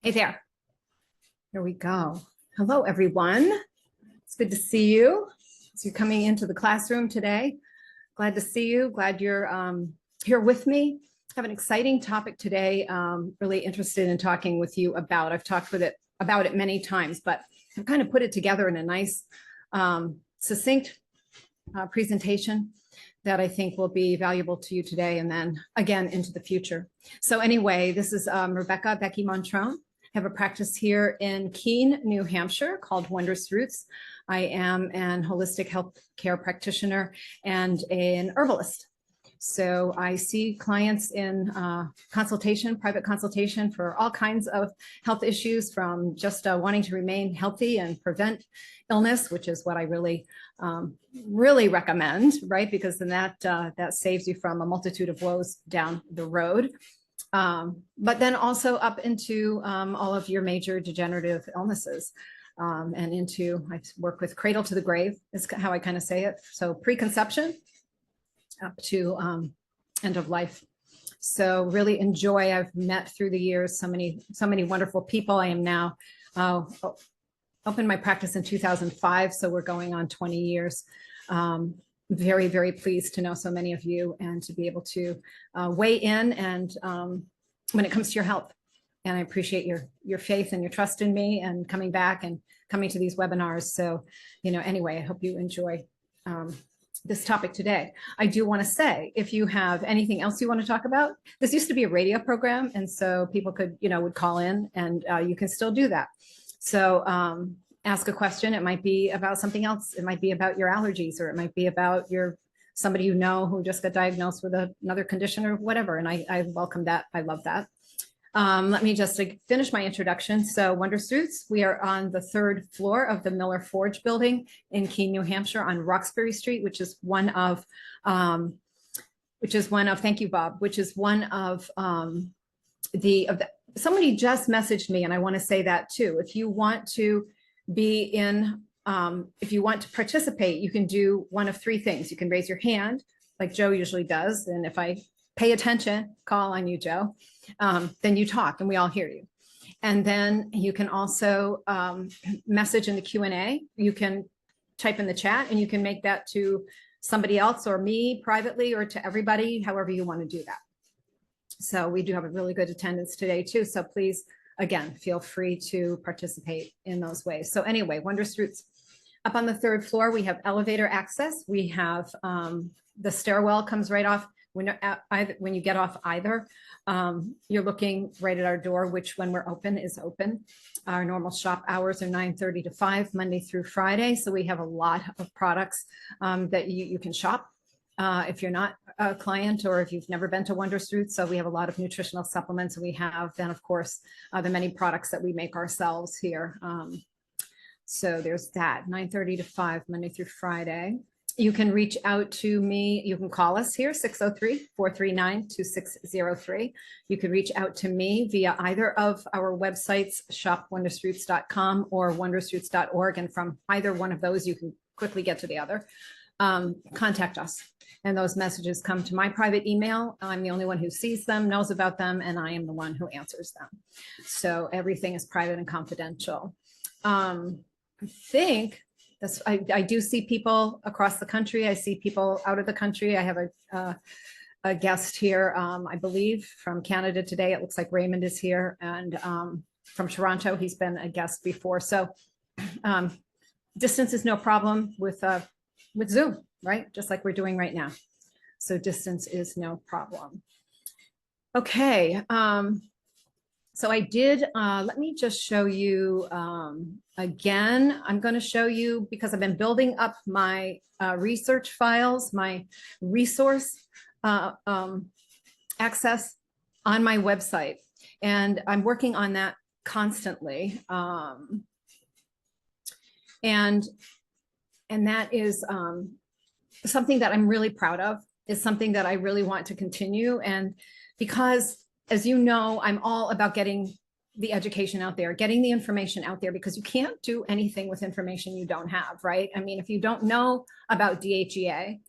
Hey there. Here we go. Hello, everyone. It's good to see you. So you're coming into the classroom today. Glad to see you. Glad you're here with me. I have an exciting topic today. Really interested in talking with you about. I've talked about it many times, but I've kind of put it together in a nice, succinct presentation that I think will be valuable to you today and then again into the future. So anyway, this is Rebecca Becky Montrone. I have a practice here in Keene, New Hampshire called Wondrous Roots. I am an holistic health care practitioner and an herbalist. So I see clients in consultation, private consultation for all kinds of health issues, from just wanting to remain healthy and prevent illness, which is what I really recommend, right? Because then that saves you from a multitude of woes down the road. But then also up into all of your major degenerative illnesses and into, I work with cradle to the grave is how I kind of say it. So preconception up to end of life. So really enjoy, I've met through the years so many wonderful people. I am now opened my practice in 2005, so we're going on 20 years. Very, very pleased to know so many of you and to be able to weigh in and when it comes to your health. And I appreciate your faith and your trust in me and coming back and coming to these webinars. So, anyway, I hope you enjoy this topic today. I do want to say, if you have anything else you want to talk about, this used to be a radio program. And so people could, would call in and you can still do that. So ask a question. It might be about something else. It might be about your allergies, or it might be about somebody who just got diagnosed with another condition or whatever. And I welcome that. I love that. Let me just finish my introduction. So Wondrous Roots, we are on the 3rd floor of the Miller Forge building in Keene, New Hampshire on Roxbury Street, which is one of, thank you, Bob, which is one of somebody just messaged me, and I want to say that too. If you want to if you want to participate, you can do one of 3 things. You can raise your hand like Joe usually does. And if I pay attention, call on you, Joe, then you talk and we all hear you. And then you can also message in the Q&A. You can type in the chat and you can make that to somebody else or me privately or to everybody, however you want to do that. So we do have a really good attendance today too. So please, again, feel free to participate in those ways. So anyway, Wondrous Roots. Up on the 3rd floor, we have elevator access. We have the stairwell comes right off. When you get off either, you're looking right at our door, which when we're open is open. Our normal shop hours are 9:30 to 5, Monday through Friday. So we have a lot of products that you can shop if you're not a client or if you've never been to Wondrous Roots. So we have a lot of nutritional supplements. We have then, of course, the many products that we make ourselves here. So there's that, 9:30 to 5, Monday through Friday. You can reach out to me. You can call us here, 603-439-2603. You can reach out to me via either of our websites, shopwondrousroots.com or wondrousroots.org. And from either one of those, you can quickly get to the other. Contact us. And those messages come to my private email. I'm the only one who sees them, knows about them, and I am the one who answers them. So everything is private and confidential. I think I do see people across the country. I see people out of the country. I have a guest here, I believe, from Canada today. It looks like Raymond is here, and from Toronto. He's been a guest before. So distance is no problem with Zoom, right? Just like we're doing right now. So distance is no problem. Okay. So I did, let me just show you again. I'm going to show you, because I've been building up my research files, my resource access on my website. And I'm working on that constantly. And that is something that I'm really proud of, is something that I really want to continue. And because, as you know, I'm all about getting the education out there, getting the information out there, because you can't do anything with information you don't have, right? I mean, if you don't know about DHEA,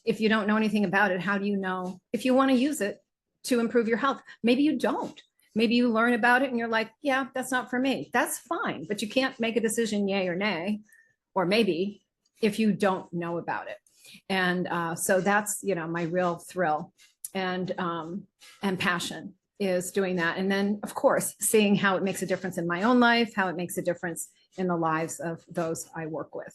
if you don't know anything about it, how do you know if you want to use it to improve your health? Maybe you don't. Maybe you learn about it and you're like, yeah, that's not for me. That's fine, but you can't make a decision yay or nay, or maybe, if you don't know about it. And so that's, you know, my real thrill and passion is doing that. And then, of course, seeing how it makes a difference in my own life, how it makes a difference in the lives of those I work with.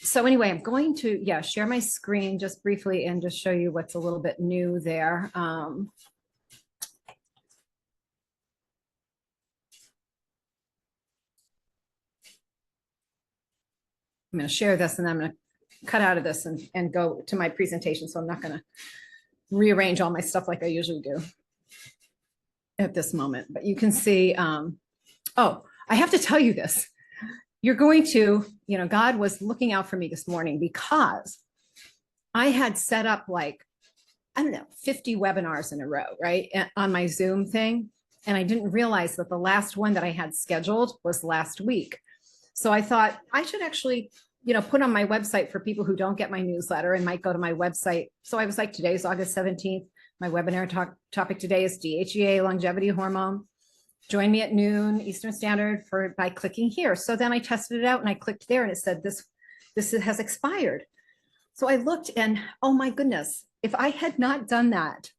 So anyway, I'm going to, share my screen just briefly and just show you what's a little bit new there. I'm going to share this and I'm going to cut out of this and go to my presentation. So I'm not going to rearrange all my stuff like I usually do at this moment, but you can see, oh, I have to tell you this. You're going to, you know, God was looking out for me this morning because I had set up like, I don't know, 50 webinars in a row, right? On my Zoom thing. And I didn't realize that the last one that I had scheduled was last week. So I thought I should actually, you know, put on my website for people who don't get my newsletter and might go to my website. So I was like, today's August 17th. My webinar topic today is DHEA longevity hormone. Join me at noon Eastern Standard by clicking here. So then I tested it out and I clicked there and it said this has expired. So I looked and oh my goodness, if I had not done that,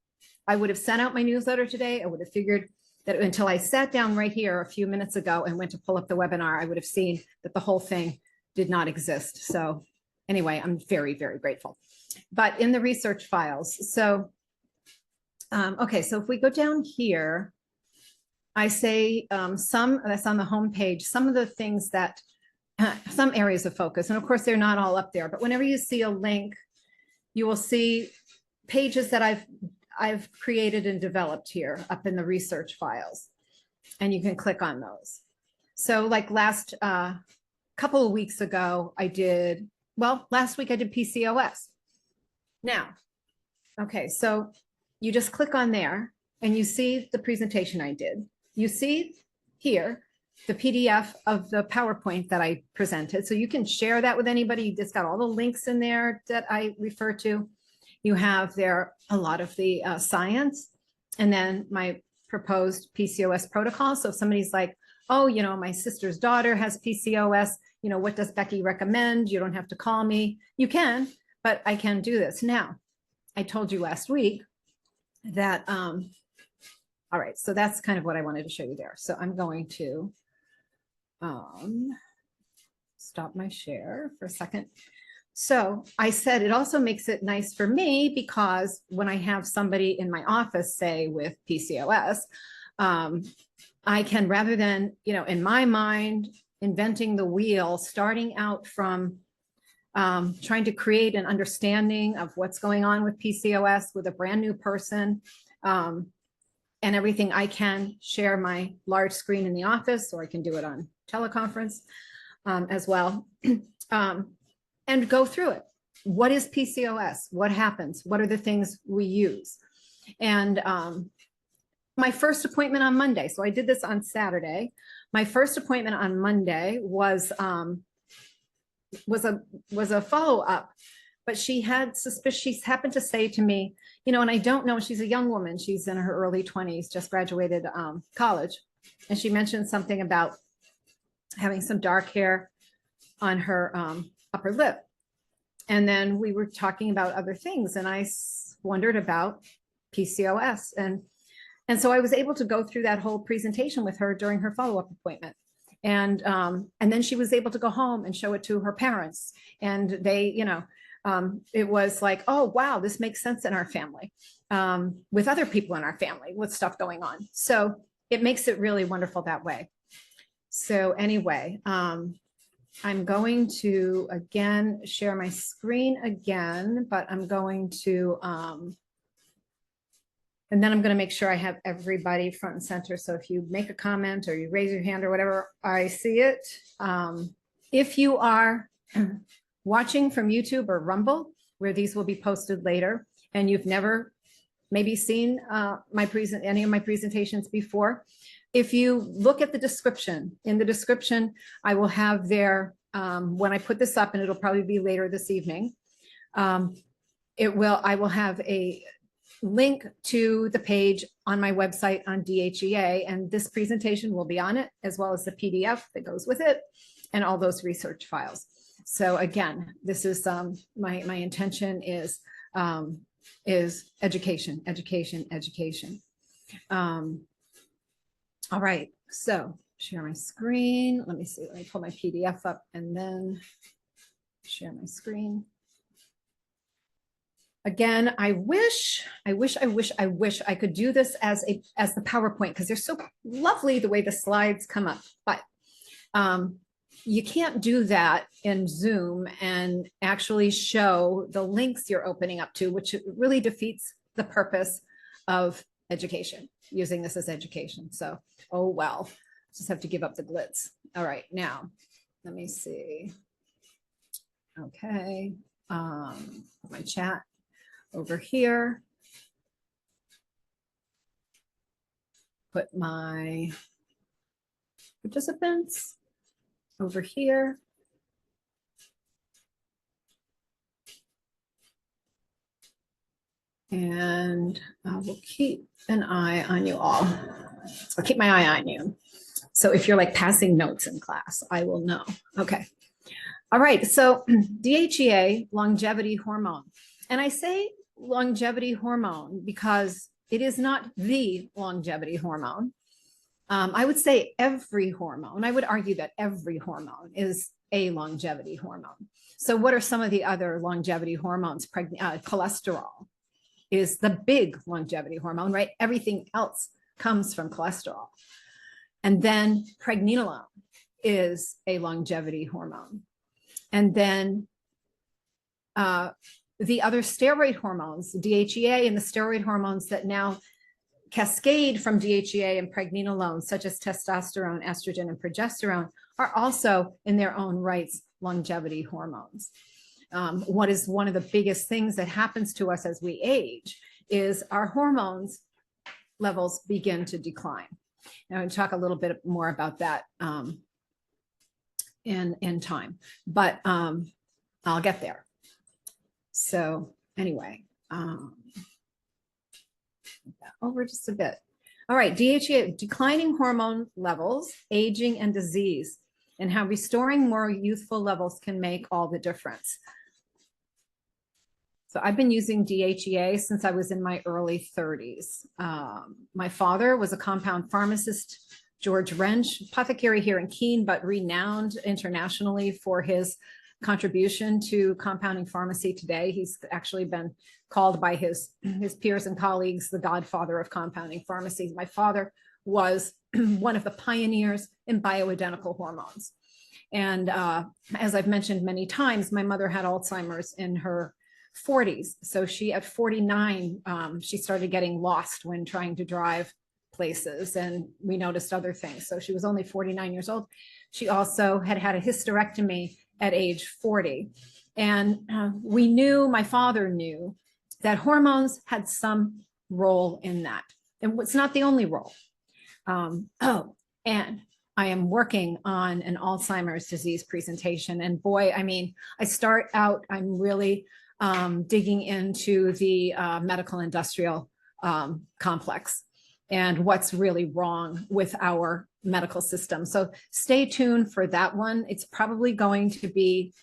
I would have sent out my newsletter today. I would have figured that until I sat down right here a few minutes ago and went to pull up the webinar, I would have seen that the whole thing did not exist. So anyway, I'm very, very grateful. But in the research files, so, okay, so if we go down here, I say some, that's on the home page, some of the things that, some areas of focus, and of course they're not all up there, but whenever you see a link, you will see pages that I've created and developed here up in the research files, and you can click on those. So like last couple of weeks ago, last week I did PCOS. Now, okay, so you just click on there and you see the presentation I did. You see here the PDF of the PowerPoint that I presented. So you can share that with anybody. It's got all the links in there that I refer to. You have there a lot of the science and then my proposed PCOS protocol. So if somebody's like, oh, you know, my sister's daughter has PCOS, you know, what does Becky recommend? You don't have to call me. You can, but I can do this. Now, I told you last week that, all right, so that's kind of what I wanted to show you there. So I'm going to stop my share for a second. So I said it also makes it nice for me because when I have somebody in my office, say with PCOS, I can, rather than, you know, in my mind, inventing the wheel, starting out from trying to create an understanding of what's going on with PCOS with a brand new person, and everything, I can share my large screen in the office, or I can do it on teleconference as well, and go through it. What is PCOS? What happens? What are the things we use? And my first appointment on Monday, so I did this on Saturday. My first appointment on Monday was a follow-up, but she had suspicion. She's happened to say to me, you know, and I don't know, she's a young woman. She's in her early 20s, just graduated college. And she mentioned something about having some dark hair on her upper lip. And then we were talking about other things. And I wondered about PCOS. And so I was able to go through that whole presentation with her during her follow-up appointment. And then she was able to go home and show it to her parents. And they, you know, it was like, oh, wow, this makes sense in our family, with other people in our family with stuff going on. So it makes it really wonderful that way. So anyway, I'm going to, again, share my screen again, but I'm going to, and then I'm going to make sure I have everybody front and center. So if you make a comment or you raise your hand or whatever, I see it. If you are watching from YouTube or Rumble, where these will be posted later, and you've never maybe seen any of my presentations before, if you look at the description, in the description, I will have there, when I put this up, and it'll probably be later this evening, I will have a link to the page on my website on DHEA, and this presentation will be on it, as well as the PDF that goes with it and all those research files. So again, this is my intention is education, education, education. All right, so share my screen. Let me see, let me pull my PDF up and then share my screen. Again, I wish I could do this as the PowerPoint, because they're so lovely the way the slides come up, but you can't do that in Zoom and actually show the links you're opening up to, which really defeats the purpose of education, using this as education. So, oh well, just have to give up the glitz. All right, now, let me see. Okay, my chat over here. Put my participants over here. And I will keep an eye on you all. I'll keep my eye on you. So if you're like passing notes in class, I will know. Okay. All right. So DHEA, longevity hormone. And I say longevity hormone because it is not the longevity hormone. I would say every hormone, I would argue that every hormone is a longevity hormone. So what are some of the other longevity hormones? Cholesterol is the big longevity hormone, right? Everything else comes from cholesterol. And then pregnenolone is a longevity hormone. And then the other steroid hormones, DHEA and the steroid hormones that now cascade from DHEA and pregnenolone, such as testosterone, estrogen, and progesterone, are also in their own rights longevity hormones. What is one of the biggest things that happens to us as we age is our hormones levels begin to decline. Now, I'm going to talk a little bit more about that in time, but I'll get there. So anyway, over just a bit. All right, DHEA, declining hormone levels, aging, and disease, and how restoring more youthful levels can make all the difference. So I've been using DHEA since I was in my early 30s. My father was a compound pharmacist, George Wrench, apothecary here in Keene, but renowned internationally for his contribution to compounding pharmacy today. He's actually been called by his peers and colleagues the godfather of compounding pharmacy. My father was one of the pioneers in bioidentical hormones. And as I've mentioned many times, my mother had Alzheimer's in her 40s. So she, at 49, she started getting lost when trying to drive places, and we noticed other things. So she was only 49 years old. She also had had a hysterectomy at age 40. And we knew, my father knew, that hormones had some role in that. And it's not the only role. Oh, and I am working on an Alzheimer's disease presentation. And boy, I mean, I start out, I'm really digging into the medical industrial complex and what's really wrong with our medical system. So stay tuned for that one. It's probably going to be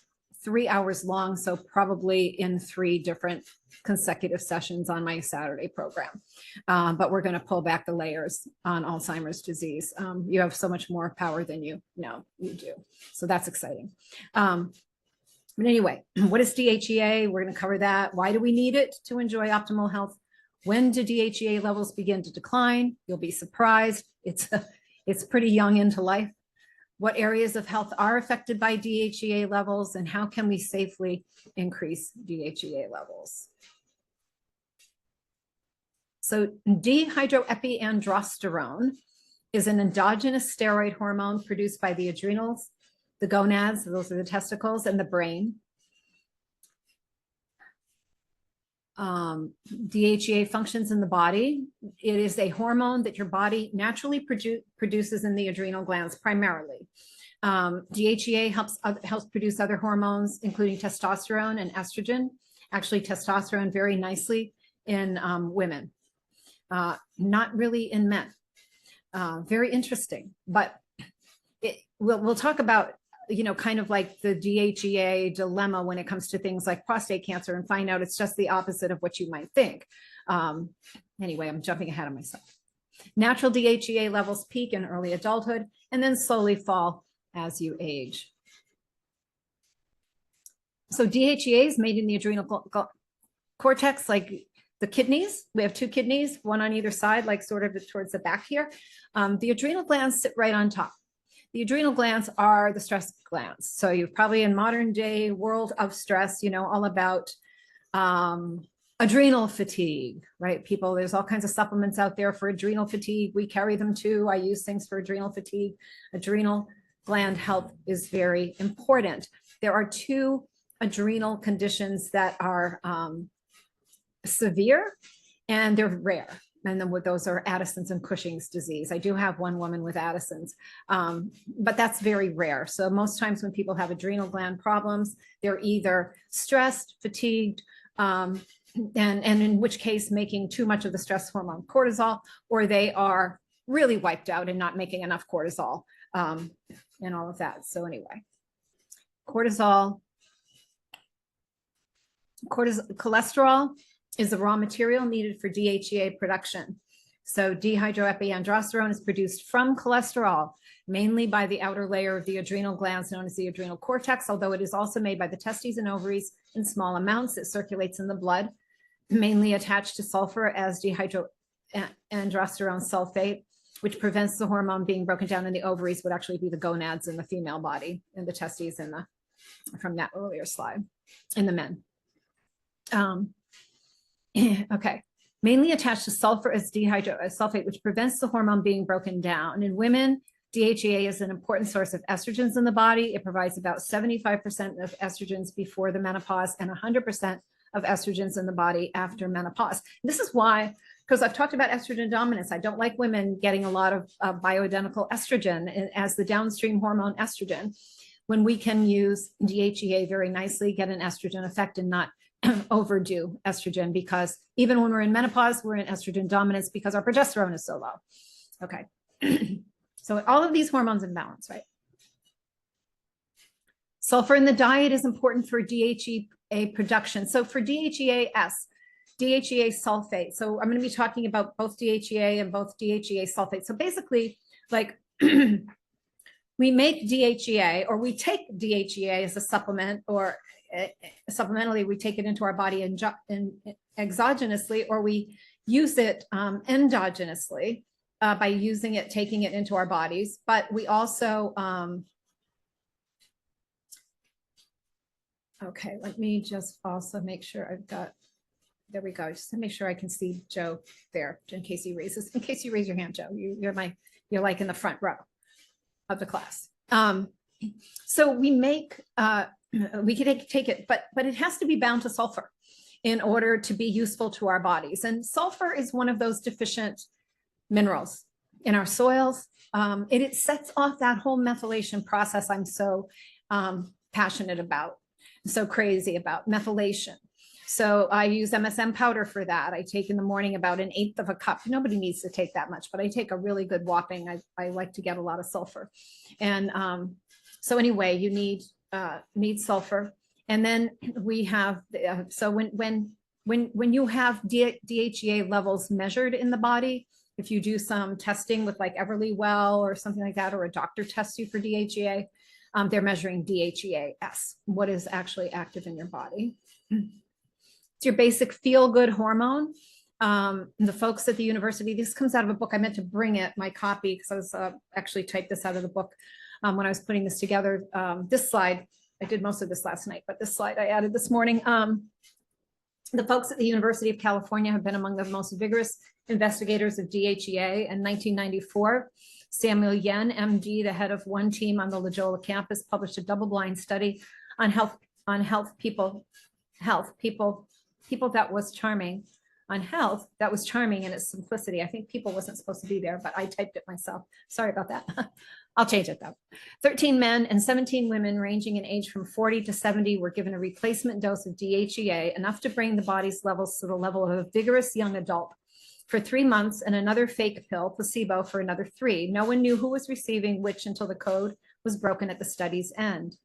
3 hours long, so probably in 3 different consecutive sessions on my Saturday program. But we're going to pull back the layers on Alzheimer's disease. You have so much more power than you know you do. So that's exciting. But anyway, what is DHEA? We're going to cover that. Why do we need it to enjoy optimal health? When do DHEA levels begin to decline? You'll be surprised. It's pretty young into life. What areas of health are affected by DHEA levels, and how can we safely increase DHEA levels? So dehydroepiandrosterone is an endogenous steroid hormone produced by the adrenals, the gonads, those are the testicles, and the brain. DHEA functions in the body. It is a hormone that your body naturally produces in the adrenal glands primarily. DHEA helps produce other hormones, including testosterone and estrogen. Actually, testosterone very nicely in women, not really in men. Very interesting, but we'll talk about, you know, kind of like the DHEA dilemma when it comes to things like prostate cancer, and find out it's just the opposite of what you might think. Anyway, I'm jumping ahead of myself. Natural DHEA levels peak in early adulthood and then slowly fall as you age. So DHEA is made in the adrenal cortex, like the kidneys. We have two kidneys, one on either side, like sort of towards the back here. The adrenal glands sit right on top. The adrenal glands are the stress glands. So you've probably in modern day world of stress, you know, all about adrenal fatigue, right? People, there's all kinds of supplements out there for adrenal fatigue. We carry them too. I use things for adrenal fatigue. Adrenal gland health is very important. There are two adrenal conditions that are severe and they're rare. And then with those are Addison's and Cushing's disease. I do have one woman with Addison's, but that's very rare. So most times when people have adrenal gland problems, they're either stressed, fatigued, and in which case making too much of the stress hormone cortisol, or they are really wiped out and not making enough cortisol, and all of that. So anyway, cholesterol is the raw material needed for DHEA production. So dehydroepiandrosterone is produced from cholesterol, mainly by the outer layer of the adrenal glands known as the adrenal cortex, although it is also made by the testes and ovaries in small amounts. It circulates in the blood, mainly attached to sulfur as dehydroandrosterone sulfate, which prevents the hormone being broken down in the ovaries, would actually be the gonads in the female body, and the testes in the, from that earlier slide, in the men. Okay, mainly attached to sulfur as sulfate, which prevents the hormone being broken down. In women, DHEA is an important source of estrogens in the body. It provides about 75% of estrogens before the menopause and 100% of estrogens in the body after menopause. This is why, because I've talked about estrogen dominance, I don't like women getting a lot of bioidentical estrogen as the downstream hormone estrogen, when we can use DHEA very nicely, get an estrogen effect and not overdo estrogen, because even when we're in menopause, we're in estrogen dominance because our progesterone is so low. Okay. So all of these hormones in balance, right? Sulfur in the diet is important for DHEA production. So for DHEA-S, DHEA sulfate. So I'm going to be talking about both DHEA and both DHEA sulfate. So basically, like we make DHEA, or we take DHEA as a supplement, or supplementally we take it into our body and exogenously, or we use it endogenously by using it, taking it into our bodies. But we also okay, let me just also make sure I've got, there we go, just to make sure I can see Joe there, in case he raises, in case you raise your hand, Joe, you're like in the front row of the class. So we make, we can take it, but it has to be bound to sulfur in order to be useful to our bodies. And sulfur is one of those deficient minerals in our soils. It sets off that whole methylation process I'm so passionate about, so crazy about, methylation. So I use MSM powder for that. I take in the morning about 1/8 of a cup. Nobody needs to take that much, but I take a really good whopping. I like to get a lot of sulfur. And so anyway, you need sulfur. And then we have, so when you have DHEA levels measured in the body, if you do some testing with like Everlywell or something like that, or a doctor tests you for DHEA, they're measuring DHEA-S, what is actually active in your body. It's your basic feel-good hormone. The folks at the university, this comes out of a book. I meant to bring it, my copy, because I was actually typed this out of the book when I was putting this together. This slide, I did most of this last night, but this slide I added this morning. The folks at the University of California have been among the most vigorous investigators of DHEA. In 1994, Samuel Yen, MD, the head of one team on the La Jolla campus, published a double-blind study on health people that was charming. on health that was charming in its simplicity. I think people wasn't supposed to be there, but I typed it myself. Sorry about that. I'll change it though. 13 men and 17 women ranging in age from 40 to 70 were given a replacement dose of DHEA, enough to bring the body's levels to the level of a vigorous young adult, for 3 months, and another fake pill, placebo, for another 3. No one knew who was receiving which until the code was broken at the study's end.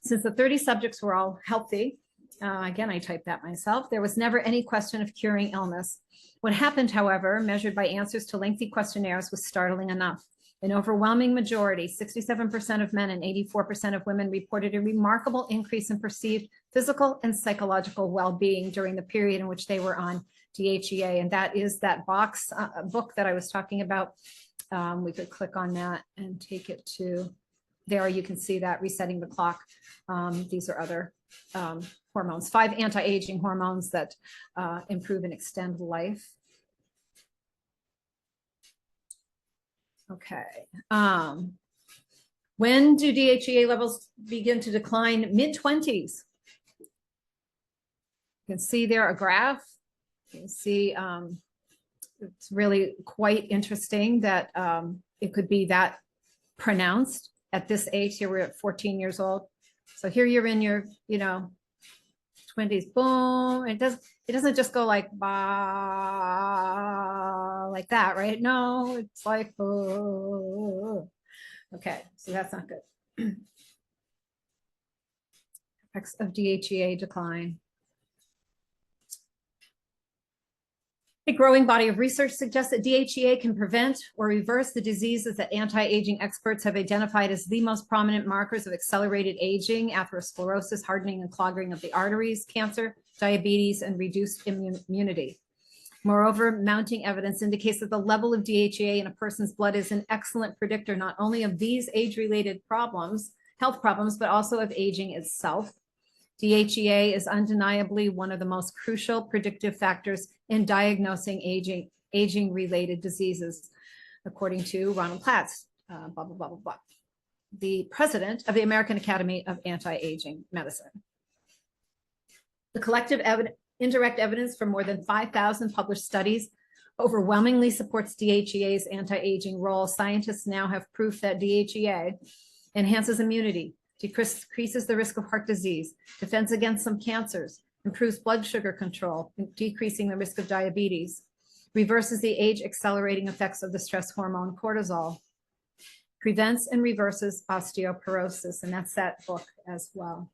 Since the 30 subjects were all healthy, again, I typed that myself, there was never any question of curing illness. What happened, however, measured by answers to lengthy questionnaires, was startling enough. An overwhelming majority, 67% of men and 84% of women, reported a remarkable increase in perceived physical and psychological well-being during the period in which they were on DHEA. And that is that box book that I was talking about. We could click on that and take it to there. You can see that resetting the clock. These are other hormones, 5 anti-aging hormones that improve and extend life. Okay. When do DHEA levels begin to decline? Mid-20s. You can see there a graph. You can see it's really quite interesting that it could be that pronounced at this age. Here we're at 14 years old. So here you're in your, 20s, boom. It doesn't just go like bah, like that, right? No, it's like oh. Okay, so that's not good. Effects of DHEA decline. A growing body of research suggests that DHEA can prevent or reverse the diseases that anti-aging experts have identified as the most prominent markers of accelerated aging: atherosclerosis, hardening and clogging of the arteries, cancer, diabetes, and reduced immunity. Moreover, mounting evidence indicates that the level of DHEA in a person's blood is an excellent predictor not only of these age-related problems, health problems, but also of aging itself. DHEA is undeniably one of the most crucial predictive factors in diagnosing aging-related diseases, according to Ronald Platz, blah, blah, blah, blah, blah, the president of the American Academy of Anti-Aging Medicine. The collective indirect evidence from more than 5,000 published studies overwhelmingly supports DHEA's anti-aging role. Scientists now have proof that DHEA enhances immunity, decreases the risk of heart disease, defends against some cancers, improves blood sugar control, decreasing the risk of diabetes, reverses the age-accelerating effects of the stress hormone cortisol, prevents and reverses osteoporosis, and that's that book as well.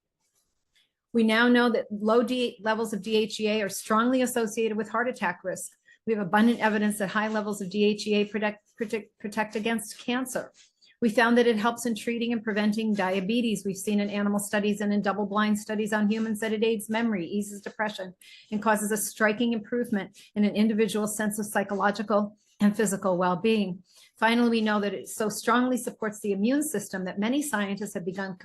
We now know that low levels of DHEA are strongly associated with heart attack risk. We have abundant evidence that high levels of DHEA protect against cancer. We found that it helps in treating and preventing diabetes. We've seen in animal studies and in double-blind studies on humans that it aids memory, eases depression, and causes a striking improvement in an individual's sense of psychological and physical well-being. Finally, we know that it so strongly supports the immune system that many scientists have begun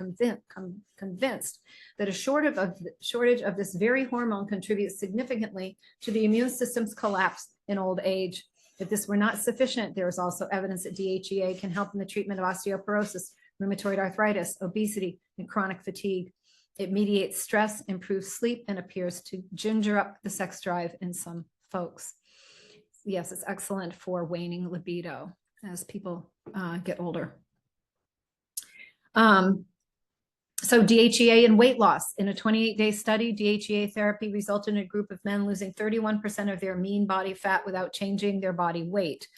convinced that a shortage of this very hormone contributes significantly to the immune system's collapse in old age. If this were not sufficient, there is also evidence that DHEA can help in the treatment of osteoporosis, rheumatoid arthritis, obesity, and chronic fatigue. It mediates stress, improves sleep, and appears to ginger up the sex drive in some folks. Yes, it's excellent for waning libido as people get older. So DHEA and weight loss. In a 28-day study, DHEA therapy resulted in a group of men losing 31% of their mean body fat without changing their body weight.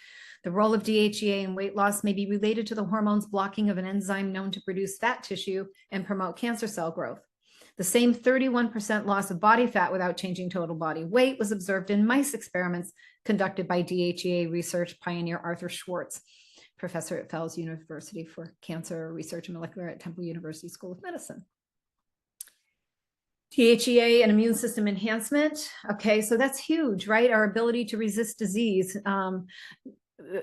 The role of DHEA in weight loss may be related to the hormone's blocking of an enzyme known to produce fat tissue and promote cancer cell growth. The same 31% loss of body fat without changing total body weight was observed in mice experiments conducted by DHEA research pioneer Arthur Schwartz, professor at Fels University for Cancer Research and Molecular at Temple University School of Medicine. DHEA and immune system enhancement. Okay, so that's huge, right? Our ability to resist disease,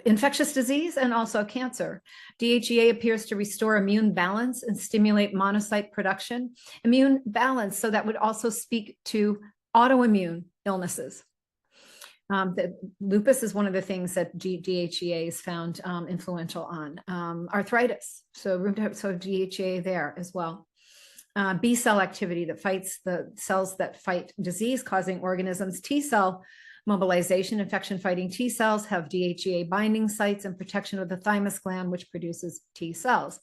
infectious disease, and also cancer. DHEA appears to restore immune balance and stimulate monocyte production. Immune balance, so that would also speak to autoimmune illnesses. Lupus is one of the things that DHEA is found influential on. Arthritis, so DHEA there as well. B cell activity that fights the cells that fight disease-causing organisms. T cell mobilization. Infection-fighting T cells have DHEA binding sites and protection of the thymus gland, which produces T cells.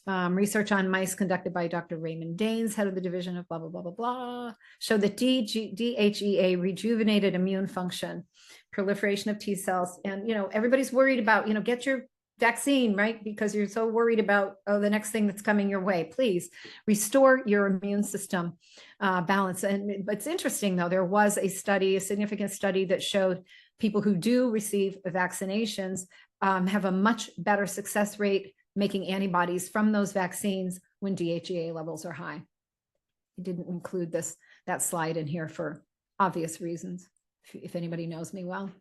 Research on mice conducted by Dr. Raymond Daines, head of the division of blah, blah, blah, blah, blah, showed that DHEA rejuvenated immune function, proliferation of T cells. And, everybody's worried about, get your vaccine, right? Because you're so worried about, the next thing that's coming your way. Please restore your immune system balance. But it's interesting, though, there was a significant study that showed people who do receive vaccinations have a much better success rate making antibodies from those vaccines when DHEA levels are high. I didn't include that slide in here for obvious reasons, if anybody knows me well.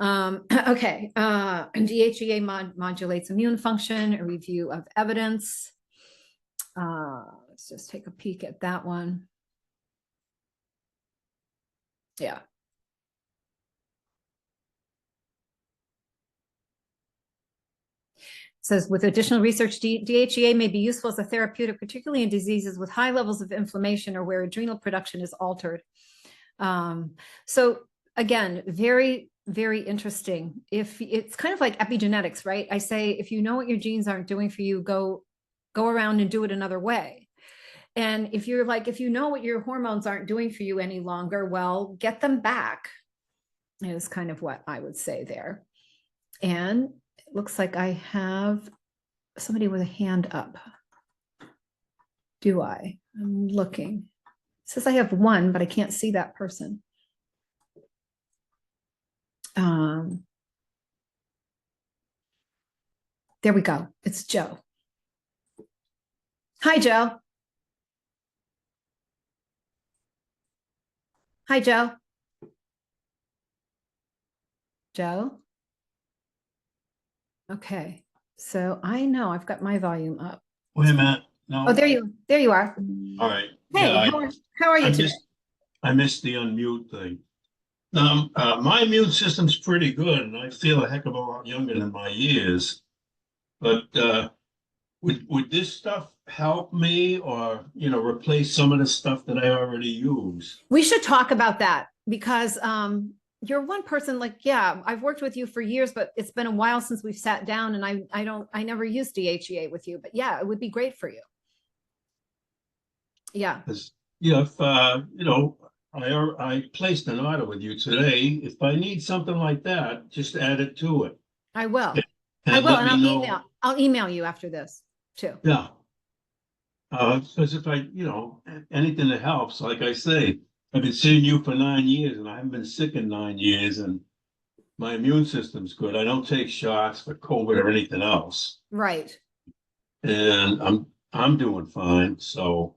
Okay, DHEA modulates immune function, a review of evidence. Let's just take a peek at that one. Yeah. Says with additional research, DHEA may be useful as a therapeutic, particularly in diseases with high levels of inflammation or where adrenal production is altered. So again, very, very interesting. If it's kind of like epigenetics, right? I say, if you know what your genes aren't doing for you, go around and do it another way. And if you're like, if you know what your hormones aren't doing for you any longer, well, get them back is kind of what I would say there. And it looks like I have somebody with a hand up. Do I? I'm looking. It says I have one, but I can't see that person. There we go. It's Joe. Hi, Joe. Hi, Joe. Joe? Okay. So I know I've got my volume up. Wait a minute. No. Oh, there you are. All right. Hey, Yeah, how are you today? I missed the unmute thing. My immune system's pretty good, and I feel a heck of a lot younger than my years. But would this stuff help me, or replace some of the stuff that I already use? We should talk about that because you're one person, like, yeah, I've worked with you for years, but it's been a while since we've sat down, and I never used DHEA with you, but yeah, it would be great for you. Yeah. If I placed an order with you today. If I need something like that, just add it to it. I will. And I'll email you after this too. Yeah. Because if anything that helps, like I say, I've been seeing you for 9 years, and I haven't been sick in 9 years, and my immune system's good. I don't take shots for COVID or anything else. Right. And I'm doing fine. So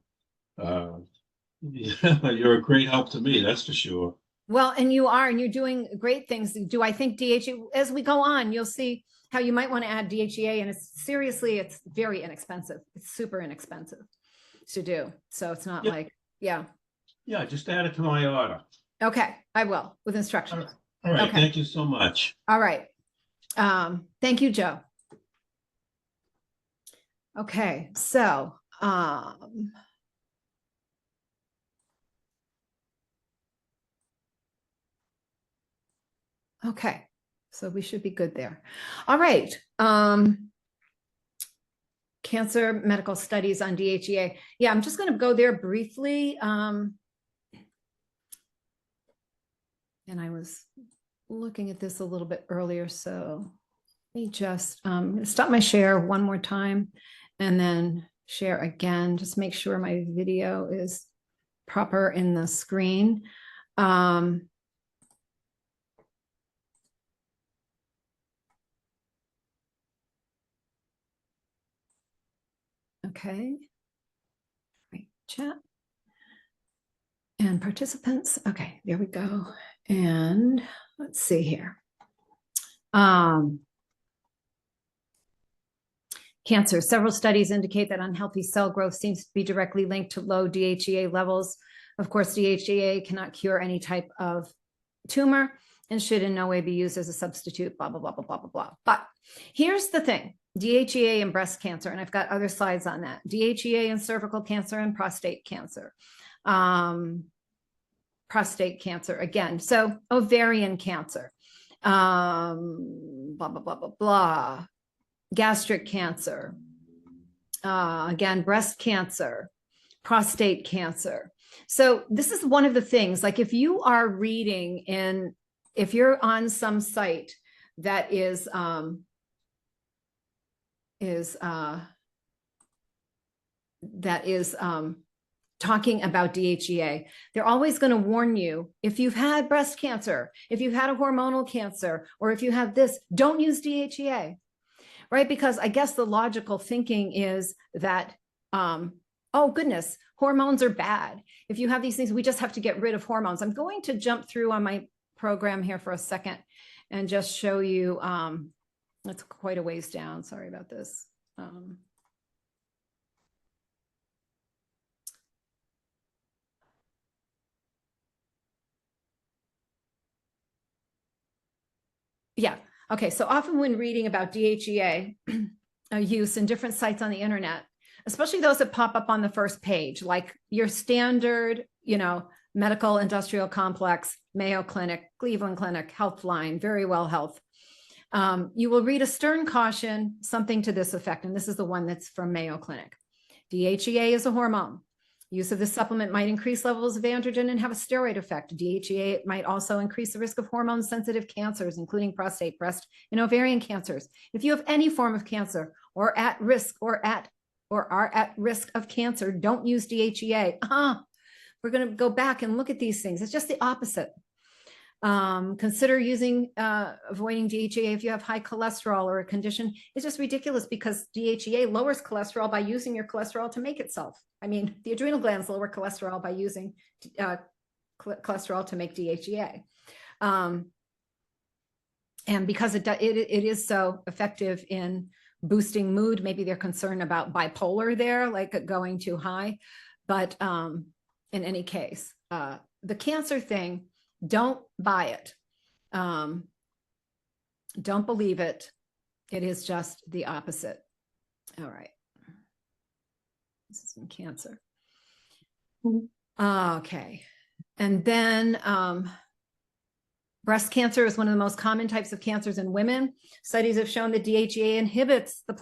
yeah, you're a great help to me, that's for sure. Well, and you're doing great things. Do I think DHEA, as we go on, you'll see how you might want to add DHEA, and it's very inexpensive. It's super inexpensive to do. So it's not like, yeah. Yeah, just add it to my order. Okay, I will, with instructions. All right, okay. Thank you so much. All right. Thank you, Joe. Okay, so okay, so we should be good there. All right. Cancer medical studies on DHEA. Yeah, I'm just going to go there briefly. And I was looking at this a little bit earlier, so let me just stop my share one more time and then share again. Just make sure my video is proper in the screen. Okay, right, chat and participants. Okay, there we go. And let's see here. Cancer. Several studies indicate that unhealthy cell growth seems to be directly linked to low DHEA levels. Of course, DHEA cannot cure any type of tumor and should in no way be used as a substitute, blah, blah, blah, blah, blah, blah, blah. But here's the thing. DHEA and breast cancer, and I've got other slides on that. DHEA and cervical cancer and prostate cancer. prostate cancer again. So ovarian cancer, blah, blah, blah, blah, blah, gastric cancer, again, breast cancer, prostate cancer. So this is one of the things, like if you are reading in, if you're on some site that is talking about DHEA, they're always going to warn you, if you've had breast cancer, if you've had a hormonal cancer, or if you have this, don't use DHEA, right? Because I guess the logical thinking is that, oh goodness, hormones are bad. If you have these things, we just have to get rid of hormones. I'm going to jump through on my program here for a second and just show you, that's quite a ways down. Sorry about this. Yeah. Okay. So often when reading about DHEA use in different sites on the internet, especially those that pop up on the first page, like your standard, medical industrial complex, Mayo Clinic, Cleveland Clinic, Healthline, Verywell Health, you will read a stern caution, something to this effect. And this is the one that's from Mayo Clinic. DHEA is a hormone. Use of this supplement might increase levels of androgen and have a steroid effect. DHEA might also increase the risk of hormone-sensitive cancers, including prostate, breast, and ovarian cancers. If you have any form of cancer or are at risk of cancer, don't use DHEA. We're going to go back and look at these things. It's just the opposite. Consider avoiding DHEA if you have high cholesterol or a condition. It's just ridiculous because DHEA lowers cholesterol by using your cholesterol to make itself. I mean, the adrenal glands lower cholesterol by using cholesterol to make DHEA. And because it is so effective in boosting mood, maybe they're concerned about bipolar there, like going too high. But in any case, the cancer thing, don't buy it. Don't believe it. It is just the opposite. All right. This is from cancer. Okay. And then breast cancer is one of the most common types of cancers in women. Studies have shown that DHEA inhibits the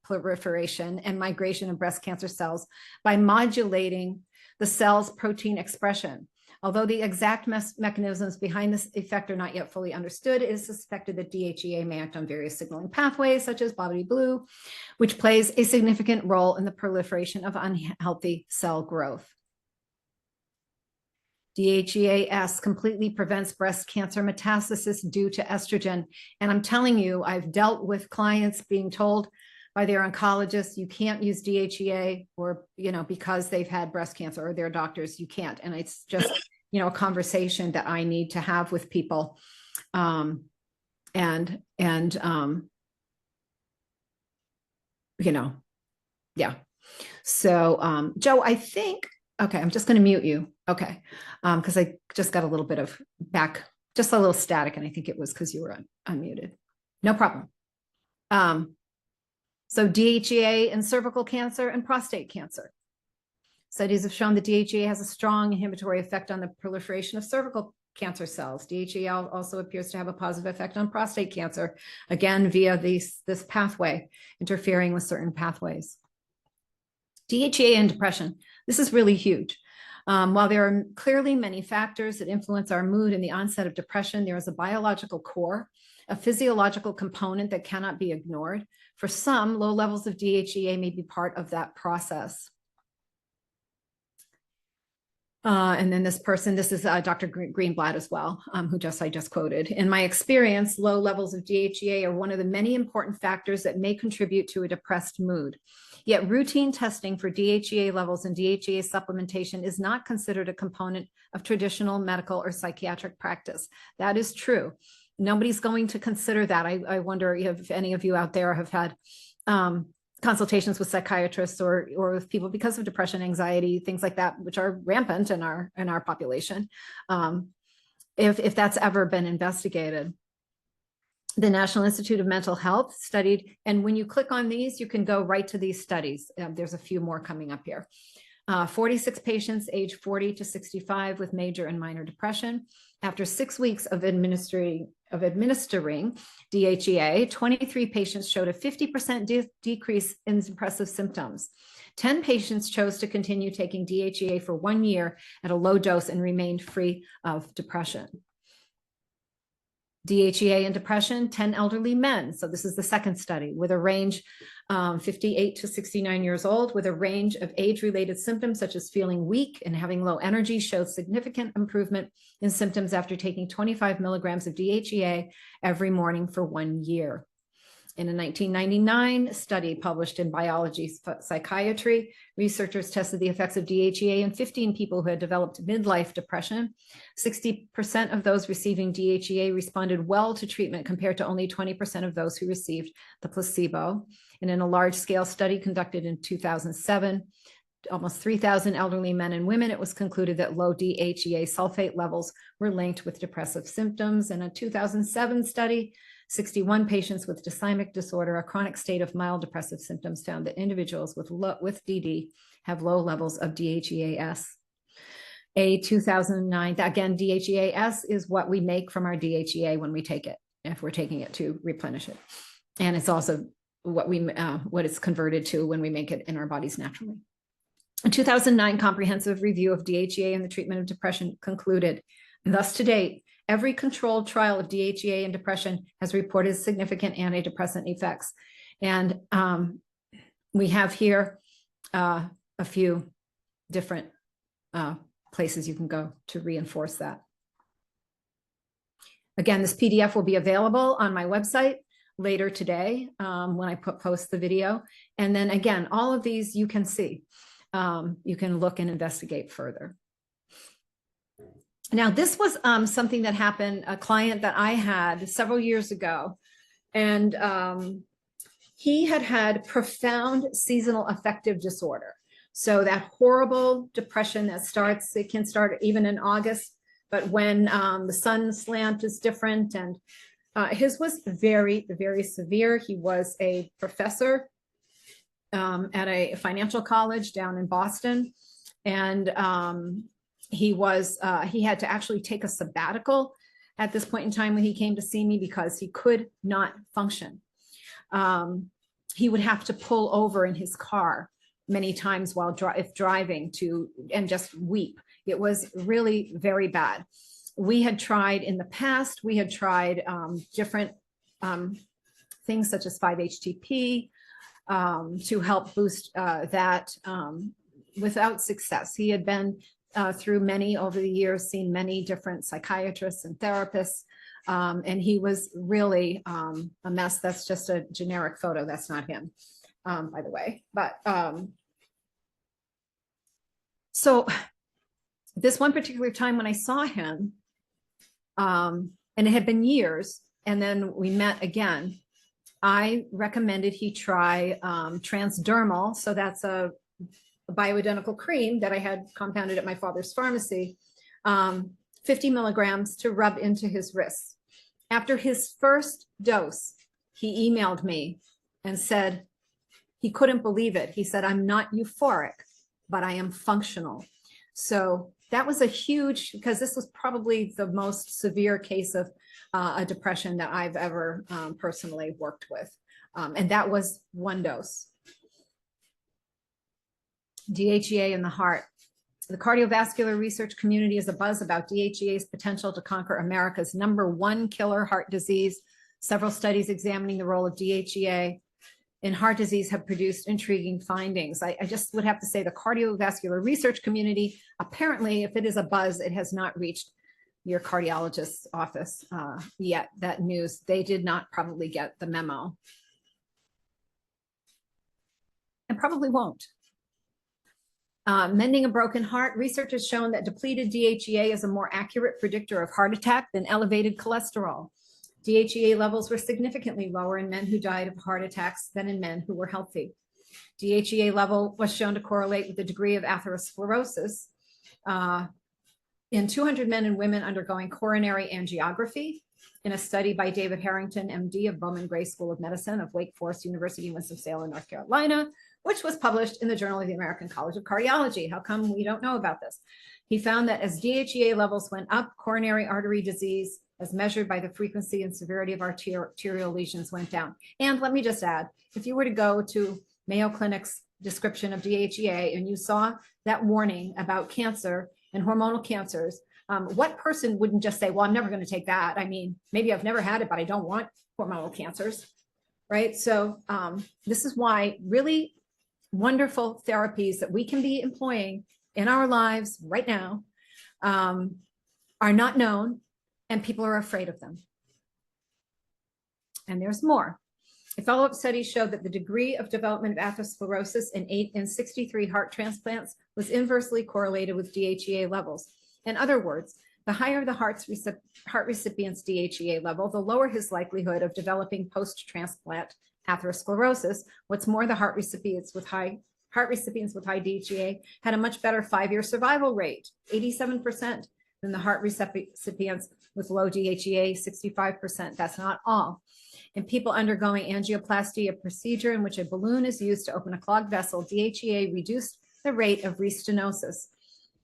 proliferation and migration of breast cancer cells by modulating the cell's protein expression. Although the exact mechanisms behind this effect are not yet fully understood, it is suspected that DHEA may act on various signaling pathways, such as body blue, which plays a significant role in the proliferation of unhealthy cell growth. DHEAS completely prevents breast cancer metastasis due to estrogen. And I'm telling you, I've dealt with clients being told by their oncologists, you can't use DHEA, or, because they've had breast cancer, or their doctors, you can't. And it's just, a conversation that I need to have with people. Yeah. So, Joe, I think, okay, I'm just going to mute you. Okay. Because I just got a little bit of just a little static. And I think it was because you were unmuted. No problem. So DHEA in cervical cancer and prostate cancer. Studies have shown that DHEA has a strong inhibitory effect on the proliferation of cervical cancer cells. DHEA also appears to have a positive effect on prostate cancer, again, via this pathway, interfering with certain pathways. DHEA and depression. This is really huge. While there are clearly many factors that influence our mood in the onset of depression, there is a biological core, a physiological component that cannot be ignored. For some, low levels of DHEA may be part of that process. And then this is Dr. Greenblatt as well, who I just quoted. In my experience, low levels of DHEA are one of the many important factors that may contribute to a depressed mood. Yet routine testing for DHEA levels and DHEA supplementation is not considered a component of traditional medical or psychiatric practice. That is true. Nobody's going to consider that. I wonder if any of you out there have had consultations with psychiatrists or with people because of depression, anxiety, things like that, which are rampant in our population. If that's ever been investigated. The National Institute of Mental Health studied, and when you click on these, you can go right to these studies. There's a few more coming up here. 46 patients aged 40 to 65 with major and minor depression. After 6 weeks of administering DHEA, 23 patients showed a 50% decrease in depressive symptoms. 10 patients chose to continue taking DHEA for 1 year at a low dose and remained free of depression. DHEA and depression, 10 elderly men. So this is the second study with a range 58 to 69 years old with a range of age-related symptoms such as feeling weak and having low energy showed significant improvement in symptoms after taking 25 milligrams of DHEA every morning for 1 year. In a 1999 study published in Biology Psychiatry, researchers tested the effects of DHEA in 15 people who had developed midlife depression. 60% of those receiving DHEA responded well to treatment compared to only 20% of those who received the placebo. And in a large-scale study conducted in 2007, almost 3,000 elderly men and women, it was concluded that low DHEA sulfate levels were linked with depressive symptoms. In a 2007 study, 61 patients with dysthymic disorder, a chronic state of mild depressive symptoms, found that individuals with DD have low levels of DHEAS. A 2009, again, DHEAS is what we make from our DHEA when we take it, if we're taking it to replenish it. And it's also what it's converted to when we make it in our bodies naturally. A 2009 comprehensive review of DHEA in the treatment of depression concluded, thus to date, every controlled trial of DHEA in depression has reported significant antidepressant effects. And we have here a few different places you can go to reinforce that. Again, this PDF will be available on my website later today when I post the video. And then again, all of these you can see. You can look and investigate further. Now, this was something that happened, a client that I had several years ago, and he had profound seasonal affective disorder. So that horrible depression that starts, it can start even in August, but when the sun slant is different, and his was very, very severe. He was a professor at a financial college down in Boston, and he had to actually take a sabbatical at this point in time when he came to see me because he could not function. He would have to pull over in his car many times while driving and just weep. It was really very bad. We had tried in the past, different things such as 5-HTP to help boost that without success. He had been through many over the years, seen many different psychiatrists and therapists, and he was really a mess. That's just a generic photo. That's not him, by the way. But so this one particular time when I saw him, and it had been years, and then we met again, I recommended he try transdermal. So that's a bioidentical cream that I had compounded at my father's pharmacy, 50 milligrams to rub into his wrists. After his first dose, he emailed me and said he couldn't believe it. He said, "I'm not euphoric, but I am functional." So that was a huge, because this was probably the most severe case of a depression that I've ever personally worked with. And that was 1 dose. DHEA in the heart. The cardiovascular research community is abuzz about DHEA's potential to conquer America's #1 killer, heart disease. Several studies examining the role of DHEA in heart disease have produced intriguing findings. I just would have to say the cardiovascular research community, apparently, if it is a buzz, it has not reached your cardiologist's office yet. That news, they did not probably get the memo. And probably won't. Mending a broken heart. Research has shown that depleted DHEA is a more accurate predictor of heart attack than elevated cholesterol. DHEA levels were significantly lower in men who died of heart attacks than in men who were healthy. DHEA level was shown to correlate with the degree of atherosclerosis in 200 men and women undergoing coronary angiography. In a study by David Harrington, MD of Bowman Gray School of Medicine of Wake Forest University, Winston-Salem, North Carolina, which was published in the Journal of the American College of Cardiology. How come we don't know about this? He found that as DHEA levels went up, coronary artery disease, as measured by the frequency and severity of arterial lesions, went down. And let me just add, if you were to go to Mayo Clinic's description of DHEA and you saw that warning about cancer and hormonal cancers, what person wouldn't just say, well, I'm never going to take that. I mean, maybe I've never had it, but I don't want hormonal cancers, right? So this is why really wonderful therapies that we can be employing in our lives right now are not known, and people are afraid of them. And there's more. A follow-up study showed that the degree of development of atherosclerosis in 63 heart transplants was inversely correlated with DHEA levels. In other words, the higher the heart recipient's DHEA level, the lower his likelihood of developing post-transplant atherosclerosis. What's more, the heart recipients with high DHEA had a much better 5-year survival rate, 87%, than the heart recipients with low DHEA, 65%. That's not all. In people undergoing angioplasty, a procedure in which a balloon is used to open a clogged vessel, DHEA reduced the rate of restenosis.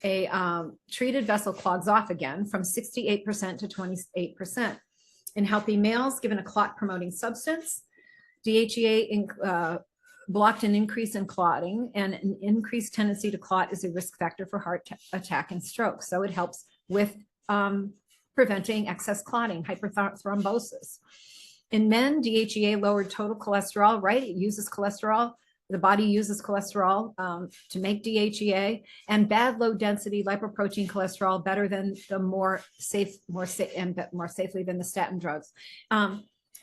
A treated vessel clogs off again from 68% to 28%. In healthy males given a clot-promoting substance, DHEA blocked an increase in clotting, and an increased tendency to clot is a risk factor for heart attack and stroke. So it helps with preventing excess clotting, hyperthrombosis. In men, DHEA lowered total cholesterol, right? It uses cholesterol. The body uses cholesterol to make DHEA, and bad low density lipoprotein cholesterol better than the more safely than the statin drugs.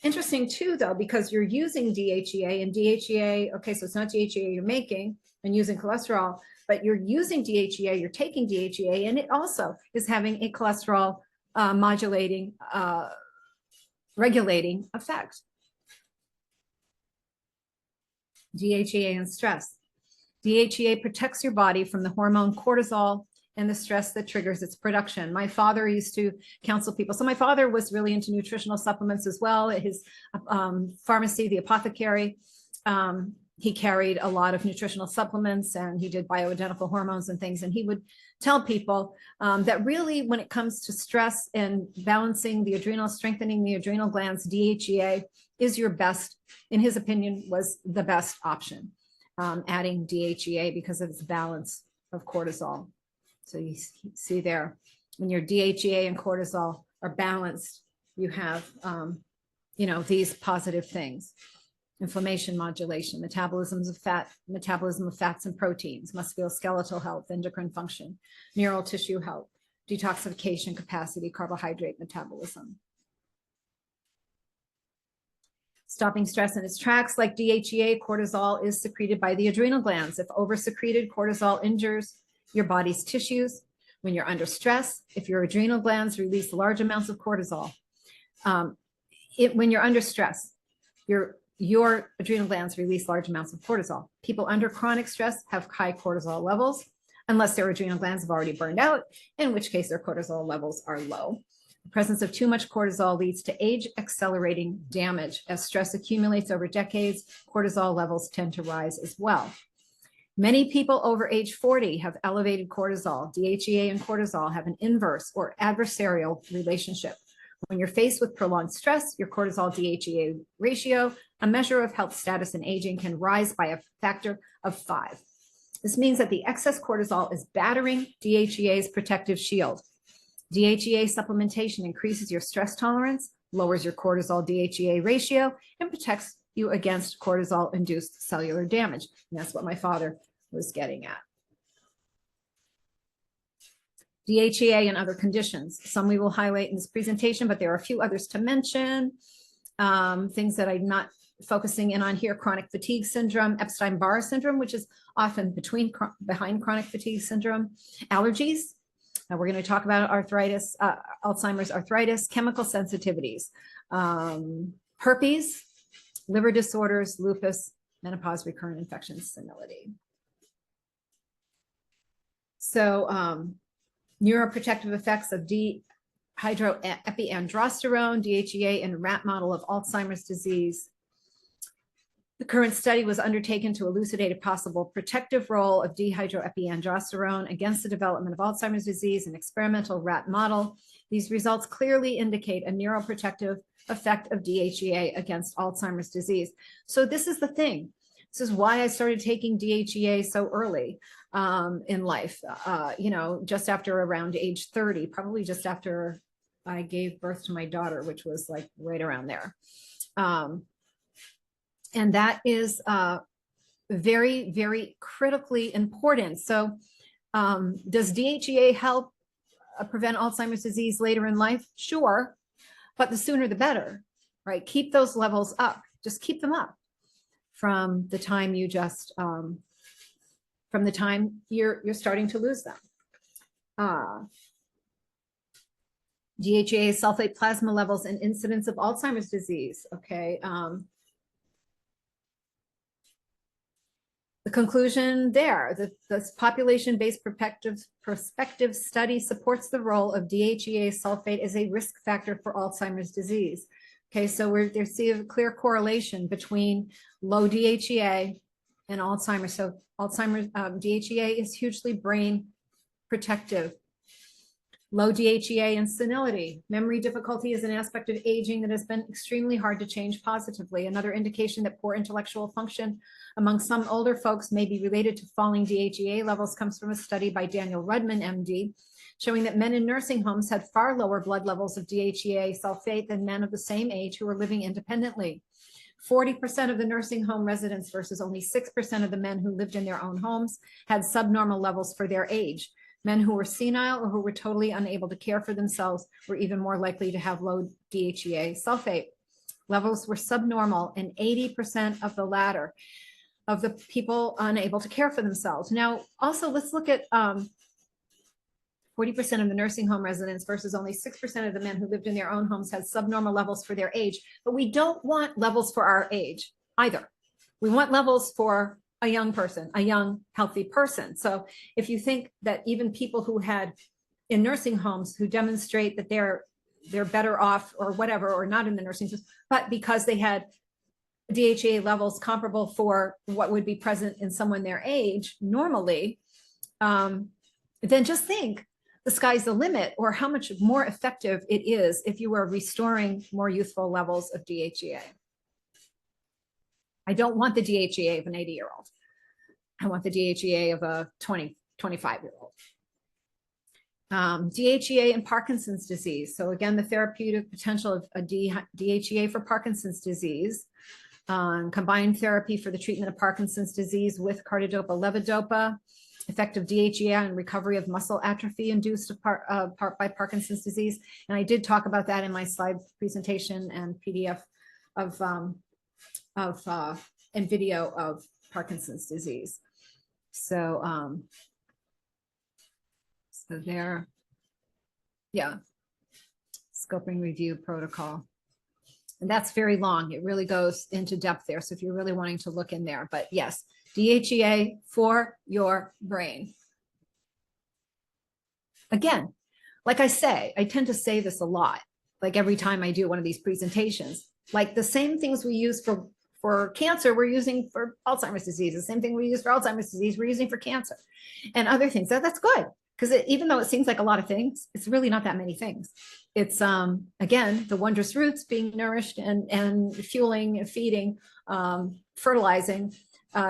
Interesting too, though, because you're using DHEA and DHEA, okay, so it's not DHEA you're making and using cholesterol, but you're using DHEA, you're taking DHEA, and it also is having a cholesterol modulating, regulating effect. DHEA and stress. DHEA protects your body from the hormone cortisol and the stress that triggers its production. My father used to counsel people. So my father was really into nutritional supplements as well. At his pharmacy, the apothecary, he carried a lot of nutritional supplements, and he did bioidentical hormones and things. And he would tell people that really when it comes to stress and balancing the adrenal, strengthening the adrenal glands, DHEA is your best, in his opinion, was the best option, adding DHEA because of its balance of cortisol. So you see there, when your DHEA and cortisol are balanced, you have, these positive things. Inflammation modulation, metabolism of fats and proteins, musculoskeletal health, endocrine function, neural tissue health, detoxification capacity, carbohydrate metabolism. Stopping stress in its tracks, like DHEA, cortisol is secreted by the adrenal glands. If oversecreted, cortisol injures your body's tissues. When you're under stress, if your adrenal glands release large amounts of cortisol, when you're under stress, your adrenal glands release large amounts of cortisol. People under chronic stress have high cortisol levels, unless their adrenal glands have already burned out, in which case their cortisol levels are low. The presence of too much cortisol leads to age-accelerating damage. As stress accumulates over decades, cortisol levels tend to rise as well. Many people over age 40 have elevated cortisol. DHEA and cortisol have an inverse or adversarial relationship. When you're faced with prolonged stress, your cortisol DHEA ratio, a measure of health status and aging, can rise by a factor of 5. This means that the excess cortisol is battering DHEA's protective shield. DHEA supplementation increases your stress tolerance, lowers your cortisol DHEA ratio, and protects you against cortisol-induced cellular damage. And that's what my father was getting at. DHEA and other conditions. Some we will highlight in this presentation, but there are a few others to mention. Things that I'm not focusing in on here: chronic fatigue syndrome, Epstein-Barr syndrome, which is often behind chronic fatigue syndrome, allergies. We're going to talk about arthritis, Alzheimer's arthritis, chemical sensitivities, herpes, liver disorders, lupus, menopause, recurrent infections, senility. So neuroprotective effects of dihydroepiandrosterone, DHEA, in rat model of Alzheimer's disease. The current study was undertaken to elucidate a possible protective role of dehydroepiandrosterone against the development of Alzheimer's disease, an experimental rat model. These results clearly indicate a neuroprotective effect of DHEA against Alzheimer's disease. So this is the thing. This is why I started taking DHEA so early in life, just after around age 30, probably just after I gave birth to my daughter, which was like right around there. And that is very, very critically important. So does DHEA help prevent Alzheimer's disease later in life? Sure, but the sooner the better, right? Keep those levels up. Just keep them up from the time you just, from the time you're starting to lose them. DHEA sulfate plasma levels and incidence of Alzheimer's disease, okay? The conclusion there, this population-based prospective study supports the role of DHEA sulfate as a risk factor for Alzheimer's disease. Okay, so they see a clear correlation between low DHEA and Alzheimer's. So Alzheimer's, DHEA is hugely brain protective. Low DHEA and senility. Memory difficulty is an aspect of aging that has been extremely hard to change positively. Another indication that poor intellectual function among some older folks may be related to falling DHEA levels comes from a study by Daniel Rudman, MD, showing that men in nursing homes had far lower blood levels of DHEA sulfate than men of the same age who were living independently. 40% of the nursing home residents versus only 6% of the men who lived in their own homes had subnormal levels for their age. Men who were senile or who were totally unable to care for themselves were even more likely to have low DHEA sulfate. Levels were subnormal in 80% of the latter, of the people unable to care for themselves. Now, also, let's look at 40% of the nursing home residents versus only 6% of the men who lived in their own homes had subnormal levels for their age. But we don't want levels for our age either. We want levels for a young person, a young, healthy person. So if you think that even people who had in nursing homes who demonstrate that they're better off or whatever, or not in the nursing homes, but because they had DHEA levels comparable for what would be present in someone their age normally, then just think the sky's the limit, or how much more effective it is if you were restoring more youthful levels of DHEA. I don't want the DHEA of an 80-year-old. I want the DHEA of a 25-year-old. DHEA and Parkinson's disease. So again, the therapeutic potential of a DHEA for Parkinson's disease. Combined therapy for the treatment of Parkinson's disease with carbidopa-levodopa. Effective DHEA and recovery of muscle atrophy induced by Parkinson's disease. And I did talk about that in my slide presentation and PDF and video of Parkinson's disease. So, so there, yeah, scoping review protocol. And that's very long. It really goes into depth there. So if you're really wanting to look in there, but yes, DHEA for your brain. Again, like I say, I tend to say this a lot, like every time I do one of these presentations, like the same things we use for cancer, we're using for Alzheimer's disease. The same thing we use for Alzheimer's disease, we're using for cancer and other things. So that's good, because even though it seems like a lot of things, it's really not that many things. It's, again, the wondrous roots being nourished and fueling, feeding, fertilizing,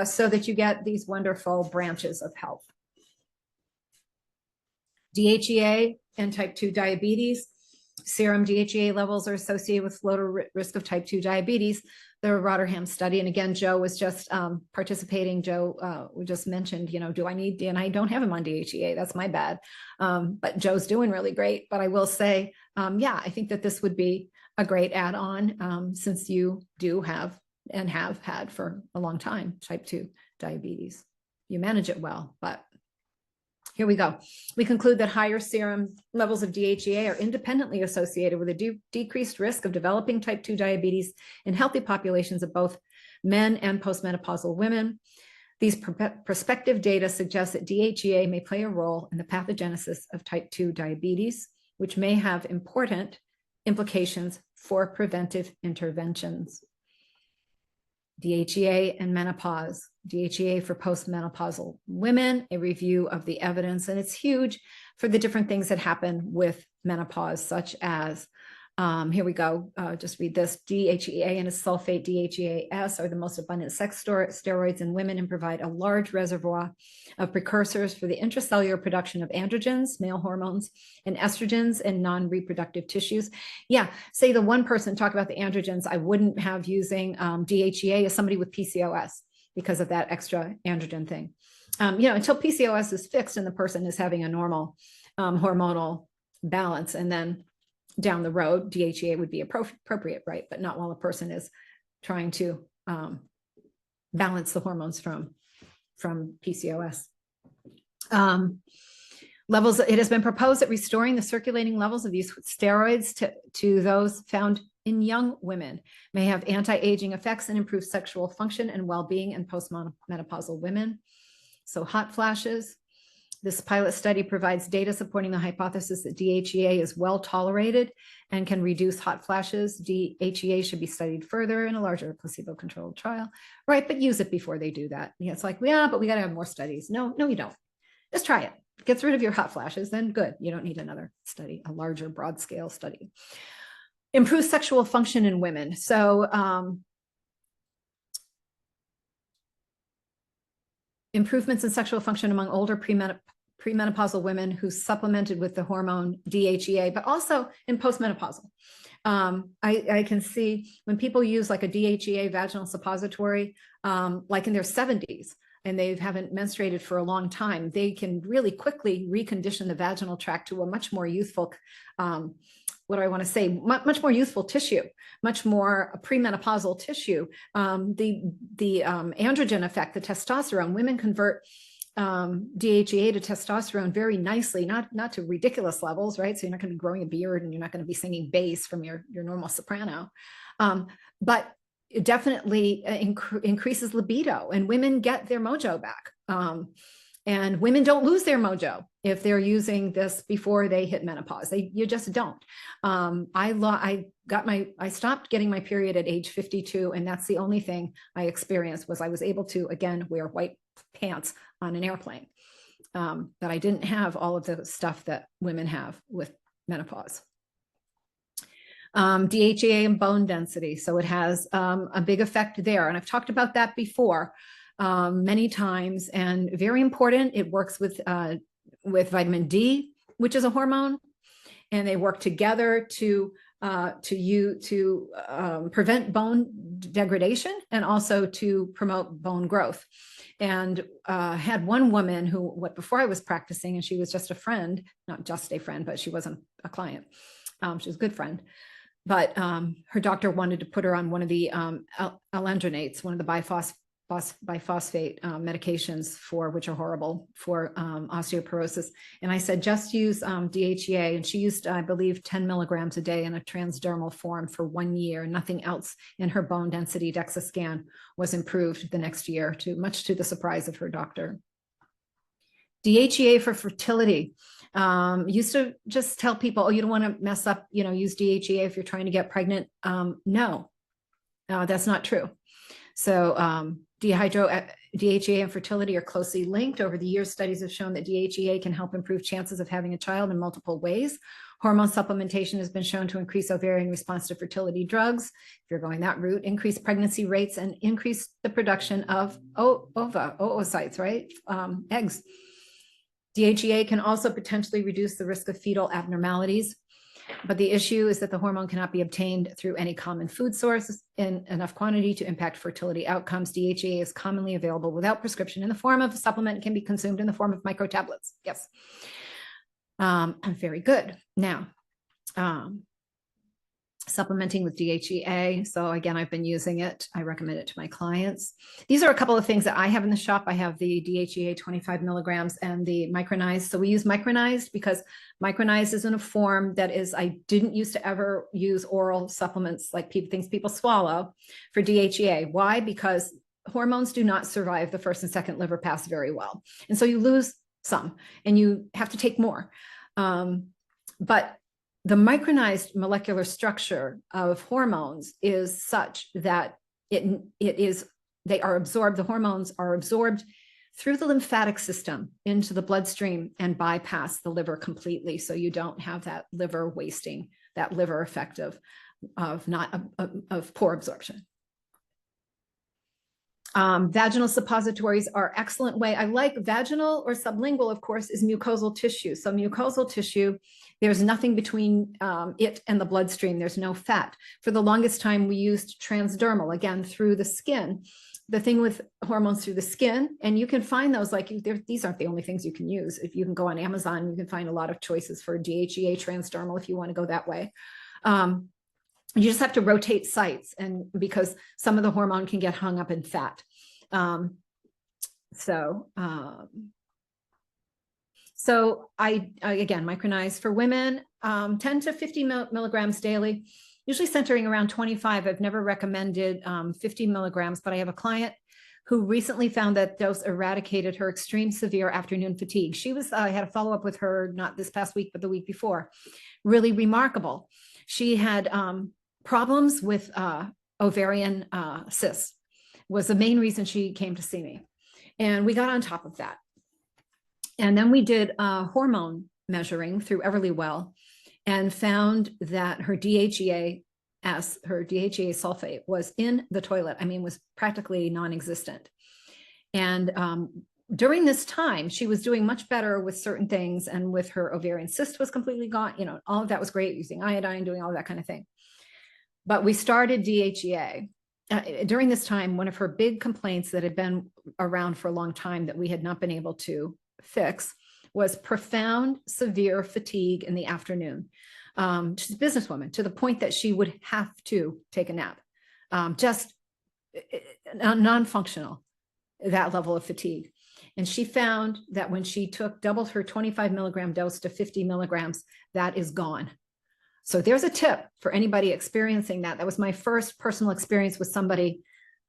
so that you get these wonderful branches of health. DHEA and type 2 diabetes. Serum DHEA levels are associated with lower risk of type 2 diabetes, the Rotterdam study. And again, Joe was just participating. Joe, we just mentioned, do I need, and I don't have him on DHEA. That's my bad. But Joe's doing really great. But I will say, yeah, I think that this would be a great add-on since you do have and have had for a long time type 2 diabetes. You manage it well, but here we go. We conclude that higher serum levels of DHEA are independently associated with a decreased risk of developing type 2 diabetes in healthy populations of both men and postmenopausal women. These prospective data suggest that DHEA may play a role in the pathogenesis of type 2 diabetes, which may have important implications for preventive interventions. DHEA and menopause, DHEA for postmenopausal women, a review of the evidence, and it's huge for the different things that happen with menopause, such as, here we go, just read this, DHEA and its sulfate DHEAS are the most abundant sex steroids in women and provide a large reservoir of precursors for the intracellular production of androgens, male hormones, and estrogens in non-reproductive tissues. Yeah, say the one person, talk about the androgens, I wouldn't have using DHEA as somebody with PCOS because of that extra androgen thing. Until PCOS is fixed and the person is having a normal hormonal balance, and then down the road, DHEA would be appropriate, right? But not while a person is trying to balance the hormones from PCOS. Levels, it has been proposed that restoring the circulating levels of these steroids to those found in young women may have anti-aging effects and improve sexual function and well-being in postmenopausal women. So hot flashes. This pilot study provides data supporting the hypothesis that DHEA is well tolerated and can reduce hot flashes. DHEA should be studied further in a larger placebo-controlled trial, right? But use it before they do that. Yeah, it's like, yeah, but we got to have more studies. No, you don't. Just try it. Gets rid of your hot flashes, then good. You don't need another study, a larger broad scale study. Improve sexual function in women. So improvements in sexual function among older premenopausal women who supplemented with the hormone DHEA, but also in postmenopausal. I can see when people use like a DHEA vaginal suppository, like in their 70s, and they haven't menstruated for a long time, they can really quickly recondition the vaginal tract to a much more youthful, what do I want to say, much more youthful tissue, much more premenopausal tissue. The androgen effect, the testosterone, women convert DHEA to testosterone very nicely, not to ridiculous levels, right? So you're not going to be growing a beard and you're not going to be singing bass from your normal soprano. But it definitely increases libido, and women get their mojo back. And women don't lose their mojo if they're using this before they hit menopause. You just don't. I stopped getting my period at age 52, and that's the only thing I experienced was I was able to, again, wear white pants on an airplane. But I didn't have all of the stuff that women have with menopause. DHEA and bone density. So it has a big effect there. And I've talked about that before many times, and very important. It works with vitamin D, which is a hormone, and they work together to prevent bone degradation and also to promote bone growth. And had one woman who, before I was practicing, and she was just a friend, not just a friend, but she wasn't a client. She was a good friend. But her doctor wanted to put her on one of the alendronates, one of the biphosphate medications which are horrible for osteoporosis. And I said, just use DHEA. And she used, I believe, 10 milligrams a day in a transdermal form for 1 year. Nothing else in her bone density DEXA scan was improved the next year, much to the surprise of her doctor. DHEA for fertility. Used to just tell people, oh, you don't want to mess up, use DHEA if you're trying to get pregnant. No, that's not true. So DHEA and fertility are closely linked. Over the years, studies have shown that DHEA can help improve chances of having a child in multiple ways. Hormone supplementation has been shown to increase ovarian response to fertility drugs. If you're going that route, increase pregnancy rates and increase the production of oocytes, right? Eggs. DHEA can also potentially reduce the risk of fetal abnormalities, but the issue is that the hormone cannot be obtained through any common food source in enough quantity to impact fertility outcomes. DHEA is commonly available without prescription in the form of a supplement and can be consumed in the form of microtablets. Yes. Very good. Now, supplementing with DHEA. So again, I've been using it. I recommend it to my clients. These are a couple of things that I have in the shop. I have the DHEA 25 milligrams and the micronized. So we use micronized because micronized is in a form that is, I didn't used to ever use oral supplements like things people swallow for DHEA. Why? Because hormones do not survive the first and second liver pass very well. And so you lose some and you have to take more. But the micronized molecular structure of hormones is such that they are absorbed, the hormones are absorbed through the lymphatic system into the bloodstream and bypass the liver completely. So you don't have that liver wasting, that liver effect of poor absorption. Vaginal suppositories are excellent way. I like vaginal or sublingual, of course, is mucosal tissue. So mucosal tissue, there's nothing between it and the bloodstream. There's no fat. For the longest time, we used transdermal, again, through the skin. The thing with hormones through the skin, and you can find those, like these aren't the only things you can use. If you can go on Amazon, you can find a lot of choices for DHEA transdermal if you want to go that way. You just have to rotate sites, and because some of the hormone can get hung up in fat. So I again, micronized for women, 10 to 50 milligrams daily, usually centering around 25. I've never recommended 50 milligrams, but I have a client who recently found that dose eradicated her extreme severe afternoon fatigue. She was, I had a follow-up with her, not this past week, but the week before. Really remarkable. She had problems with ovarian cysts, was the main reason she came to see me. And we got on top of that. And then we did hormone measuring through Everlywell and found that her DHEA sulfate was in the toilet. I mean, was practically non-existent. And during this time, she was doing much better with certain things, and with her ovarian cyst was completely gone. You know, all of that was great, using iodine, doing all that kind of thing. But we started DHEA. During this time, one of her big complaints that had been around for a long time that we had not been able to fix was profound, severe fatigue in the afternoon. She's a businesswoman, to the point that she would have to take a nap, just non-functional, that level of fatigue. And she found that when she doubled her 25 milligram dose to 50 milligrams, that is gone. So there's a tip for anybody experiencing that. That was my first personal experience with somebody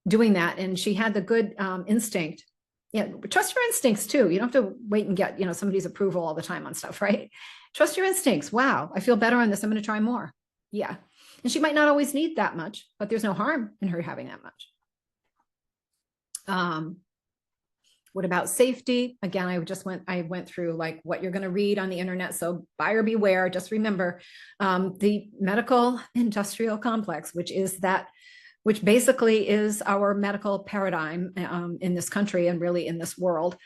doing that. And she had the good instinct. Yeah, trust your instincts too. You don't have to wait and get, somebody's approval all the time on stuff, right? Trust your instincts. Wow, I feel better on this. I'm going to try more. Yeah. And she might not always need that much, but there's no harm in her having that much. What about safety? Again, I went through like what you're going to read on the internet. So buyer beware. Just remember the medical industrial complex, which basically is our medical paradigm in this country and really in this world.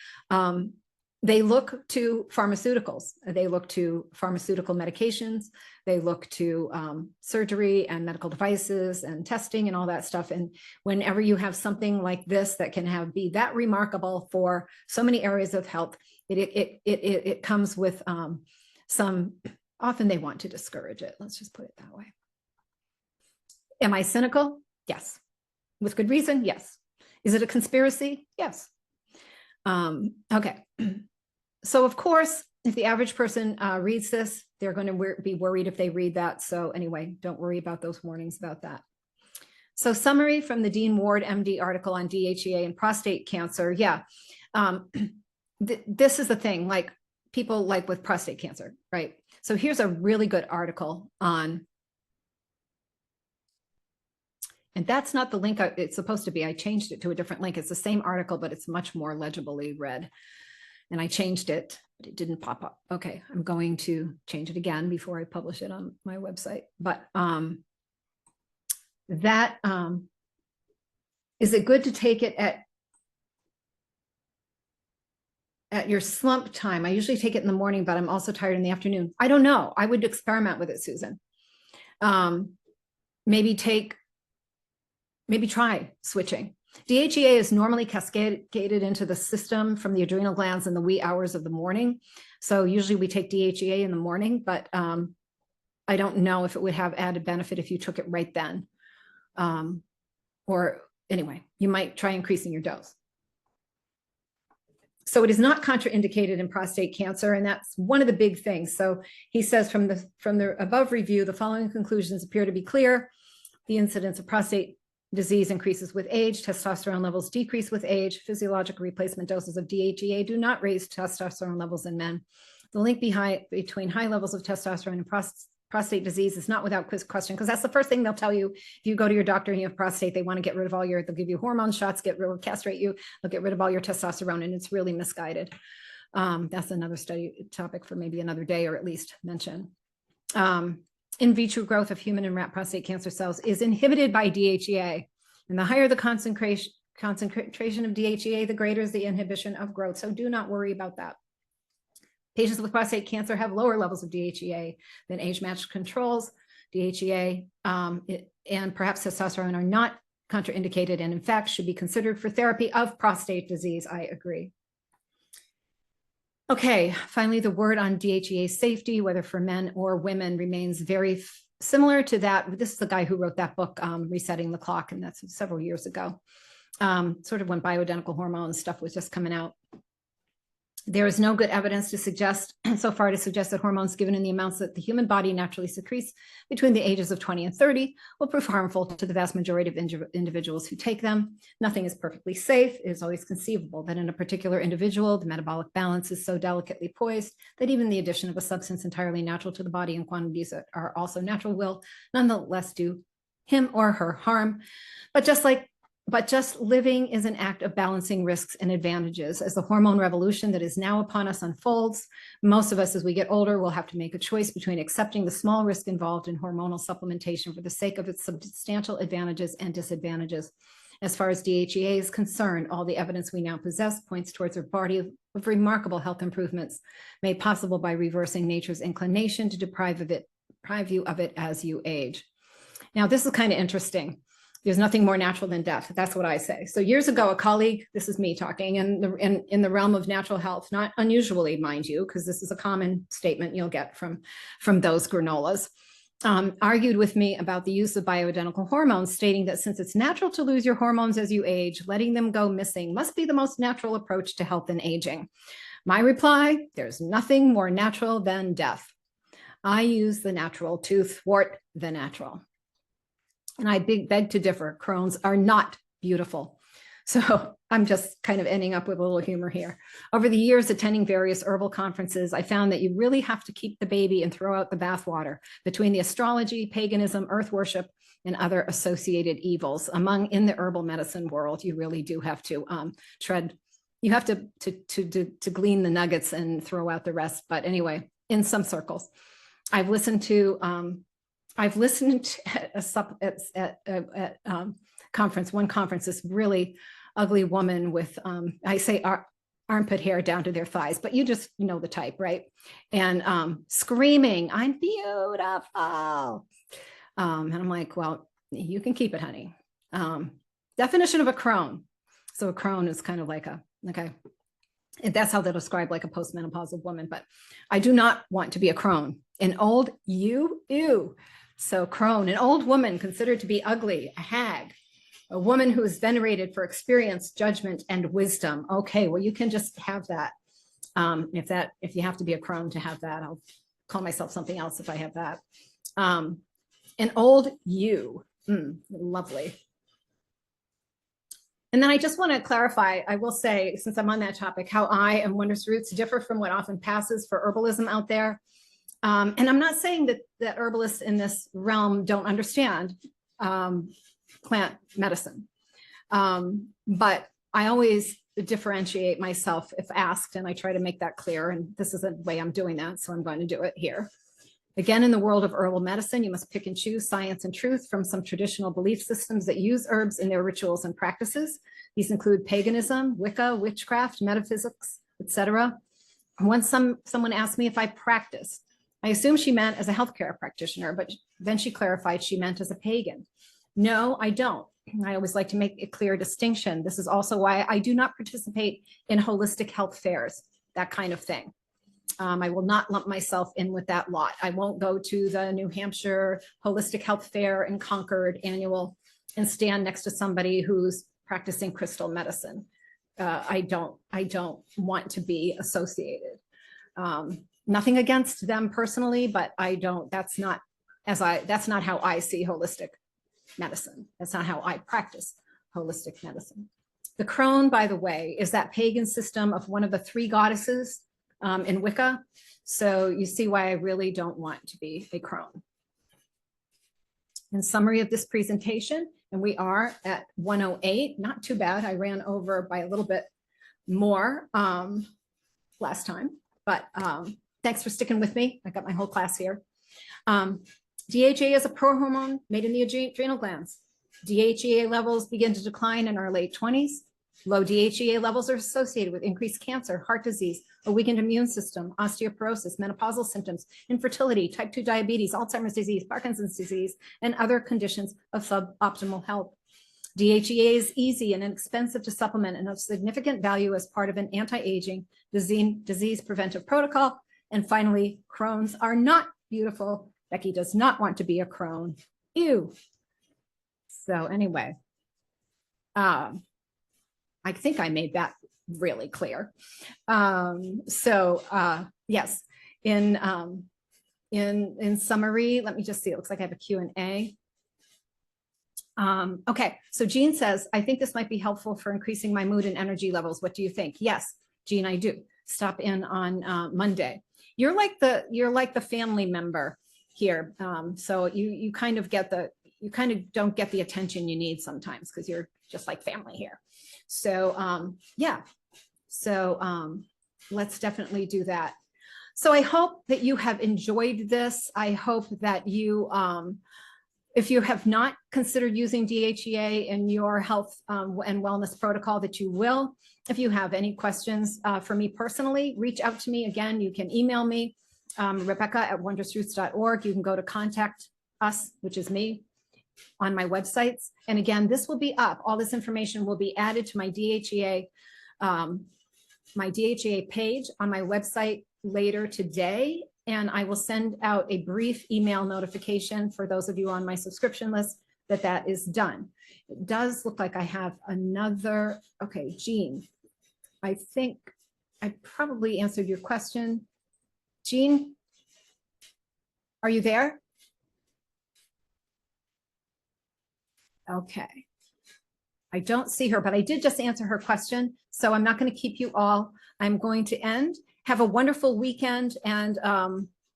They look to pharmaceuticals. They look to pharmaceutical medications. They look to surgery and medical devices and testing and all that stuff. And whenever you have something like this that can be that remarkable for so many areas of health, it comes with often they want to discourage it. Let's just put it that way. Am I cynical? Yes. With good reason? Yes. Is it a conspiracy? Yes. Okay. So of course, if the average person reads this, they're going to be worried if they read that. So anyway, don't worry about those warnings about that. So summary from the Dean Ward, MD article on DHEA and prostate cancer. Yeah. This is the thing, like people like with prostate cancer, right? So here's a really good article on, and that's not the link it's supposed to be. I changed it to a different link. It's the same article, but it's much more legibly read. And I changed it, but it didn't pop up. Okay, I'm going to change it again before I publish it on my website. But is it good to take it at your slump time? I usually take it in the morning, but I'm also tired in the afternoon. I don't know. I would experiment with it, Susan. Maybe try switching. DHEA is normally cascaded into the system from the adrenal glands in the wee hours of the morning. So usually we take DHEA in the morning, but I don't know if it would have added benefit if you took it right then. Or anyway, you might try increasing your dose. So it is not contraindicated in prostate cancer, and that's one of the big things. So he says from the above review, the following conclusions appear to be clear. The incidence of prostate disease increases with age. Testosterone levels decrease with age. Physiological replacement doses of DHEA do not raise testosterone levels in men. The link between high levels of testosterone and prostate disease is not without question, because that's the first thing they'll tell you. If you go to your doctor and you have prostate, they want to get rid of they'll give you hormone shots, castrate you, they'll get rid of all your testosterone, and it's really misguided. That's another study topic for maybe another day, or at least mention. In vitro growth of human and rat prostate cancer cells is inhibited by DHEA. And the higher the concentration of DHEA, the greater is the inhibition of growth. So do not worry about that. Patients with prostate cancer have lower levels of DHEA than age-matched controls. DHEA and perhaps testosterone are not contraindicated, and in fact should be considered for therapy of prostate disease. I agree. Okay, finally, the word on DHEA safety, whether for men or women, remains very similar to that. This is the guy who wrote that book, Resetting the Clock, and that's several years ago, sort of when bioidentical hormone stuff was just coming out. There is no good evidence to suggest that hormones given in the amounts that the human body naturally secretes between the ages of 20 and 30 will prove harmful to the vast majority of individuals who take them. Nothing is perfectly safe. It is always conceivable that in a particular individual, the metabolic balance is so delicately poised that even the addition of a substance entirely natural to the body in quantities that are also natural will nonetheless do him or her harm. But just living is an act of balancing risks and advantages. As the hormone revolution that is now upon us unfolds, most of us, as we get older, will have to make a choice between accepting the small risk involved in hormonal supplementation for the sake of its substantial advantages and disadvantages. As far as DHEA is concerned, all the evidence we now possess points towards a body of remarkable health improvements made possible by reversing nature's inclination to deprive you of it as you age. Now, this is kind of interesting. There's nothing more natural than death. That's what I say. So years ago, a colleague, this is me talking, in the realm of natural health, not unusually, mind you, because this is a common statement you'll get from those granolas, argued with me about the use of bioidentical hormones, stating that since it's natural to lose your hormones as you age, letting them go missing must be the most natural approach to health and aging. My reply, there's nothing more natural than death. I use the natural to thwart the natural. And I beg to differ. Crohn's are not beautiful. So I'm just kind of ending up with a little humor here. Over the years, attending various herbal conferences, I found that you really have to keep the baby and throw out the bathwater between the astrology, paganism, earth worship, and other associated evils. In the herbal medicine world, you really do have to you have to glean the nuggets and throw out the rest. But anyway, in some circles, I've listened at one conference, this really ugly woman with, I say armpit hair down to their thighs, but you just know the type, right? And screaming, "I'm beautiful." And I'm like, well, you can keep it, honey. Definition of a crone. So a crone is kind of like okay. That's how they'll describe like a postmenopausal woman, but I do not want to be a crone. An old ew. So crone, an old woman considered to be ugly, a hag, a woman who is venerated for experience, judgment, and wisdom. Okay, well, you can just have that. If you have to be a crone to have that, I'll call myself something else if I have that. An old you, lovely. And then I just want to clarify, I will say, since I'm on that topic, how I and Wondrous roots differ from what often passes for herbalism out there. And I'm not saying that herbalists in this realm don't understand plant medicine, but I always differentiate myself if asked, and I try to make that clear, and this is the way I'm doing that, so I'm going to do it here. Again, in the world of herbal medicine, you must pick and choose science and truth from some traditional belief systems that use herbs in their rituals and practices. These include paganism, Wicca, witchcraft, metaphysics, etc. Once someone asked me if I practiced, I assumed she meant as a healthcare practitioner, but then she clarified she meant as a pagan. No, I don't. I always like to make a clear distinction. This is also why I do not participate in holistic health fairs, that kind of thing. I will not lump myself in with that lot. I won't go to the New Hampshire Holistic Health Fair in Concord annual and stand next to somebody who's practicing crystal medicine. I don't want to be associated. Nothing against them personally, but that's not how I see holistic medicine. That's not how I practice holistic medicine. The crone, by the way, is that pagan system of one of the three goddesses in Wicca. So you see why I really don't want to be a crone. In summary of this presentation, and we are at 1:08, not too bad. I ran over by a little bit more last time, but thanks for sticking with me. I got my whole class here. DHEA is a prohormone made in the adrenal glands. DHEA levels begin to decline in our late 20s. Low DHEA levels are associated with increased cancer, heart disease, a weakened immune system, osteoporosis, menopausal symptoms, infertility, type 2 diabetes, Alzheimer's disease, Parkinson's disease, and other conditions of suboptimal health. DHEA is easy and inexpensive to supplement and of significant value as part of an anti-aging disease preventive protocol. And finally, Crohn's are not beautiful. Becky does not want to be a crone. Ew. So anyway, I think I made that really clear. Yes, in summary, let me just see. It looks like I have a Q&A. Okay, so Jean says, I think this might be helpful for increasing my mood and energy levels. What do you think? Yes, Jean, I do. Stop in on Monday. You're like the family member here. So you kind of don't get the attention you need sometimes because you're just like family here. So yeah, so let's definitely do that. So I hope that you have enjoyed this. I hope that you, if you have not considered using DHEA in your health and wellness protocol, that you will. If you have any questions for me personally, reach out to me. Again, you can email me, Rebecca@wondrousroots.org. You can go to contact us, which is me, on my websites. And again, this will be up. All this information will be added to my DHEA page on my website later today. And I will send out a brief email notification for those of you on my subscription list that is done. It does look like I have another. Okay, Jean, I think I probably answered your question. Jean, are you there? Okay. I don't see her, but I did just answer her question. So I'm not going to keep you all. I'm going to end. Have a wonderful weekend. And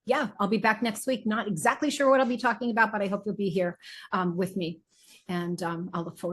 yeah, I'll be back next week. Not exactly sure what I'll be talking about, but I hope you'll be here with me. And I'll look forward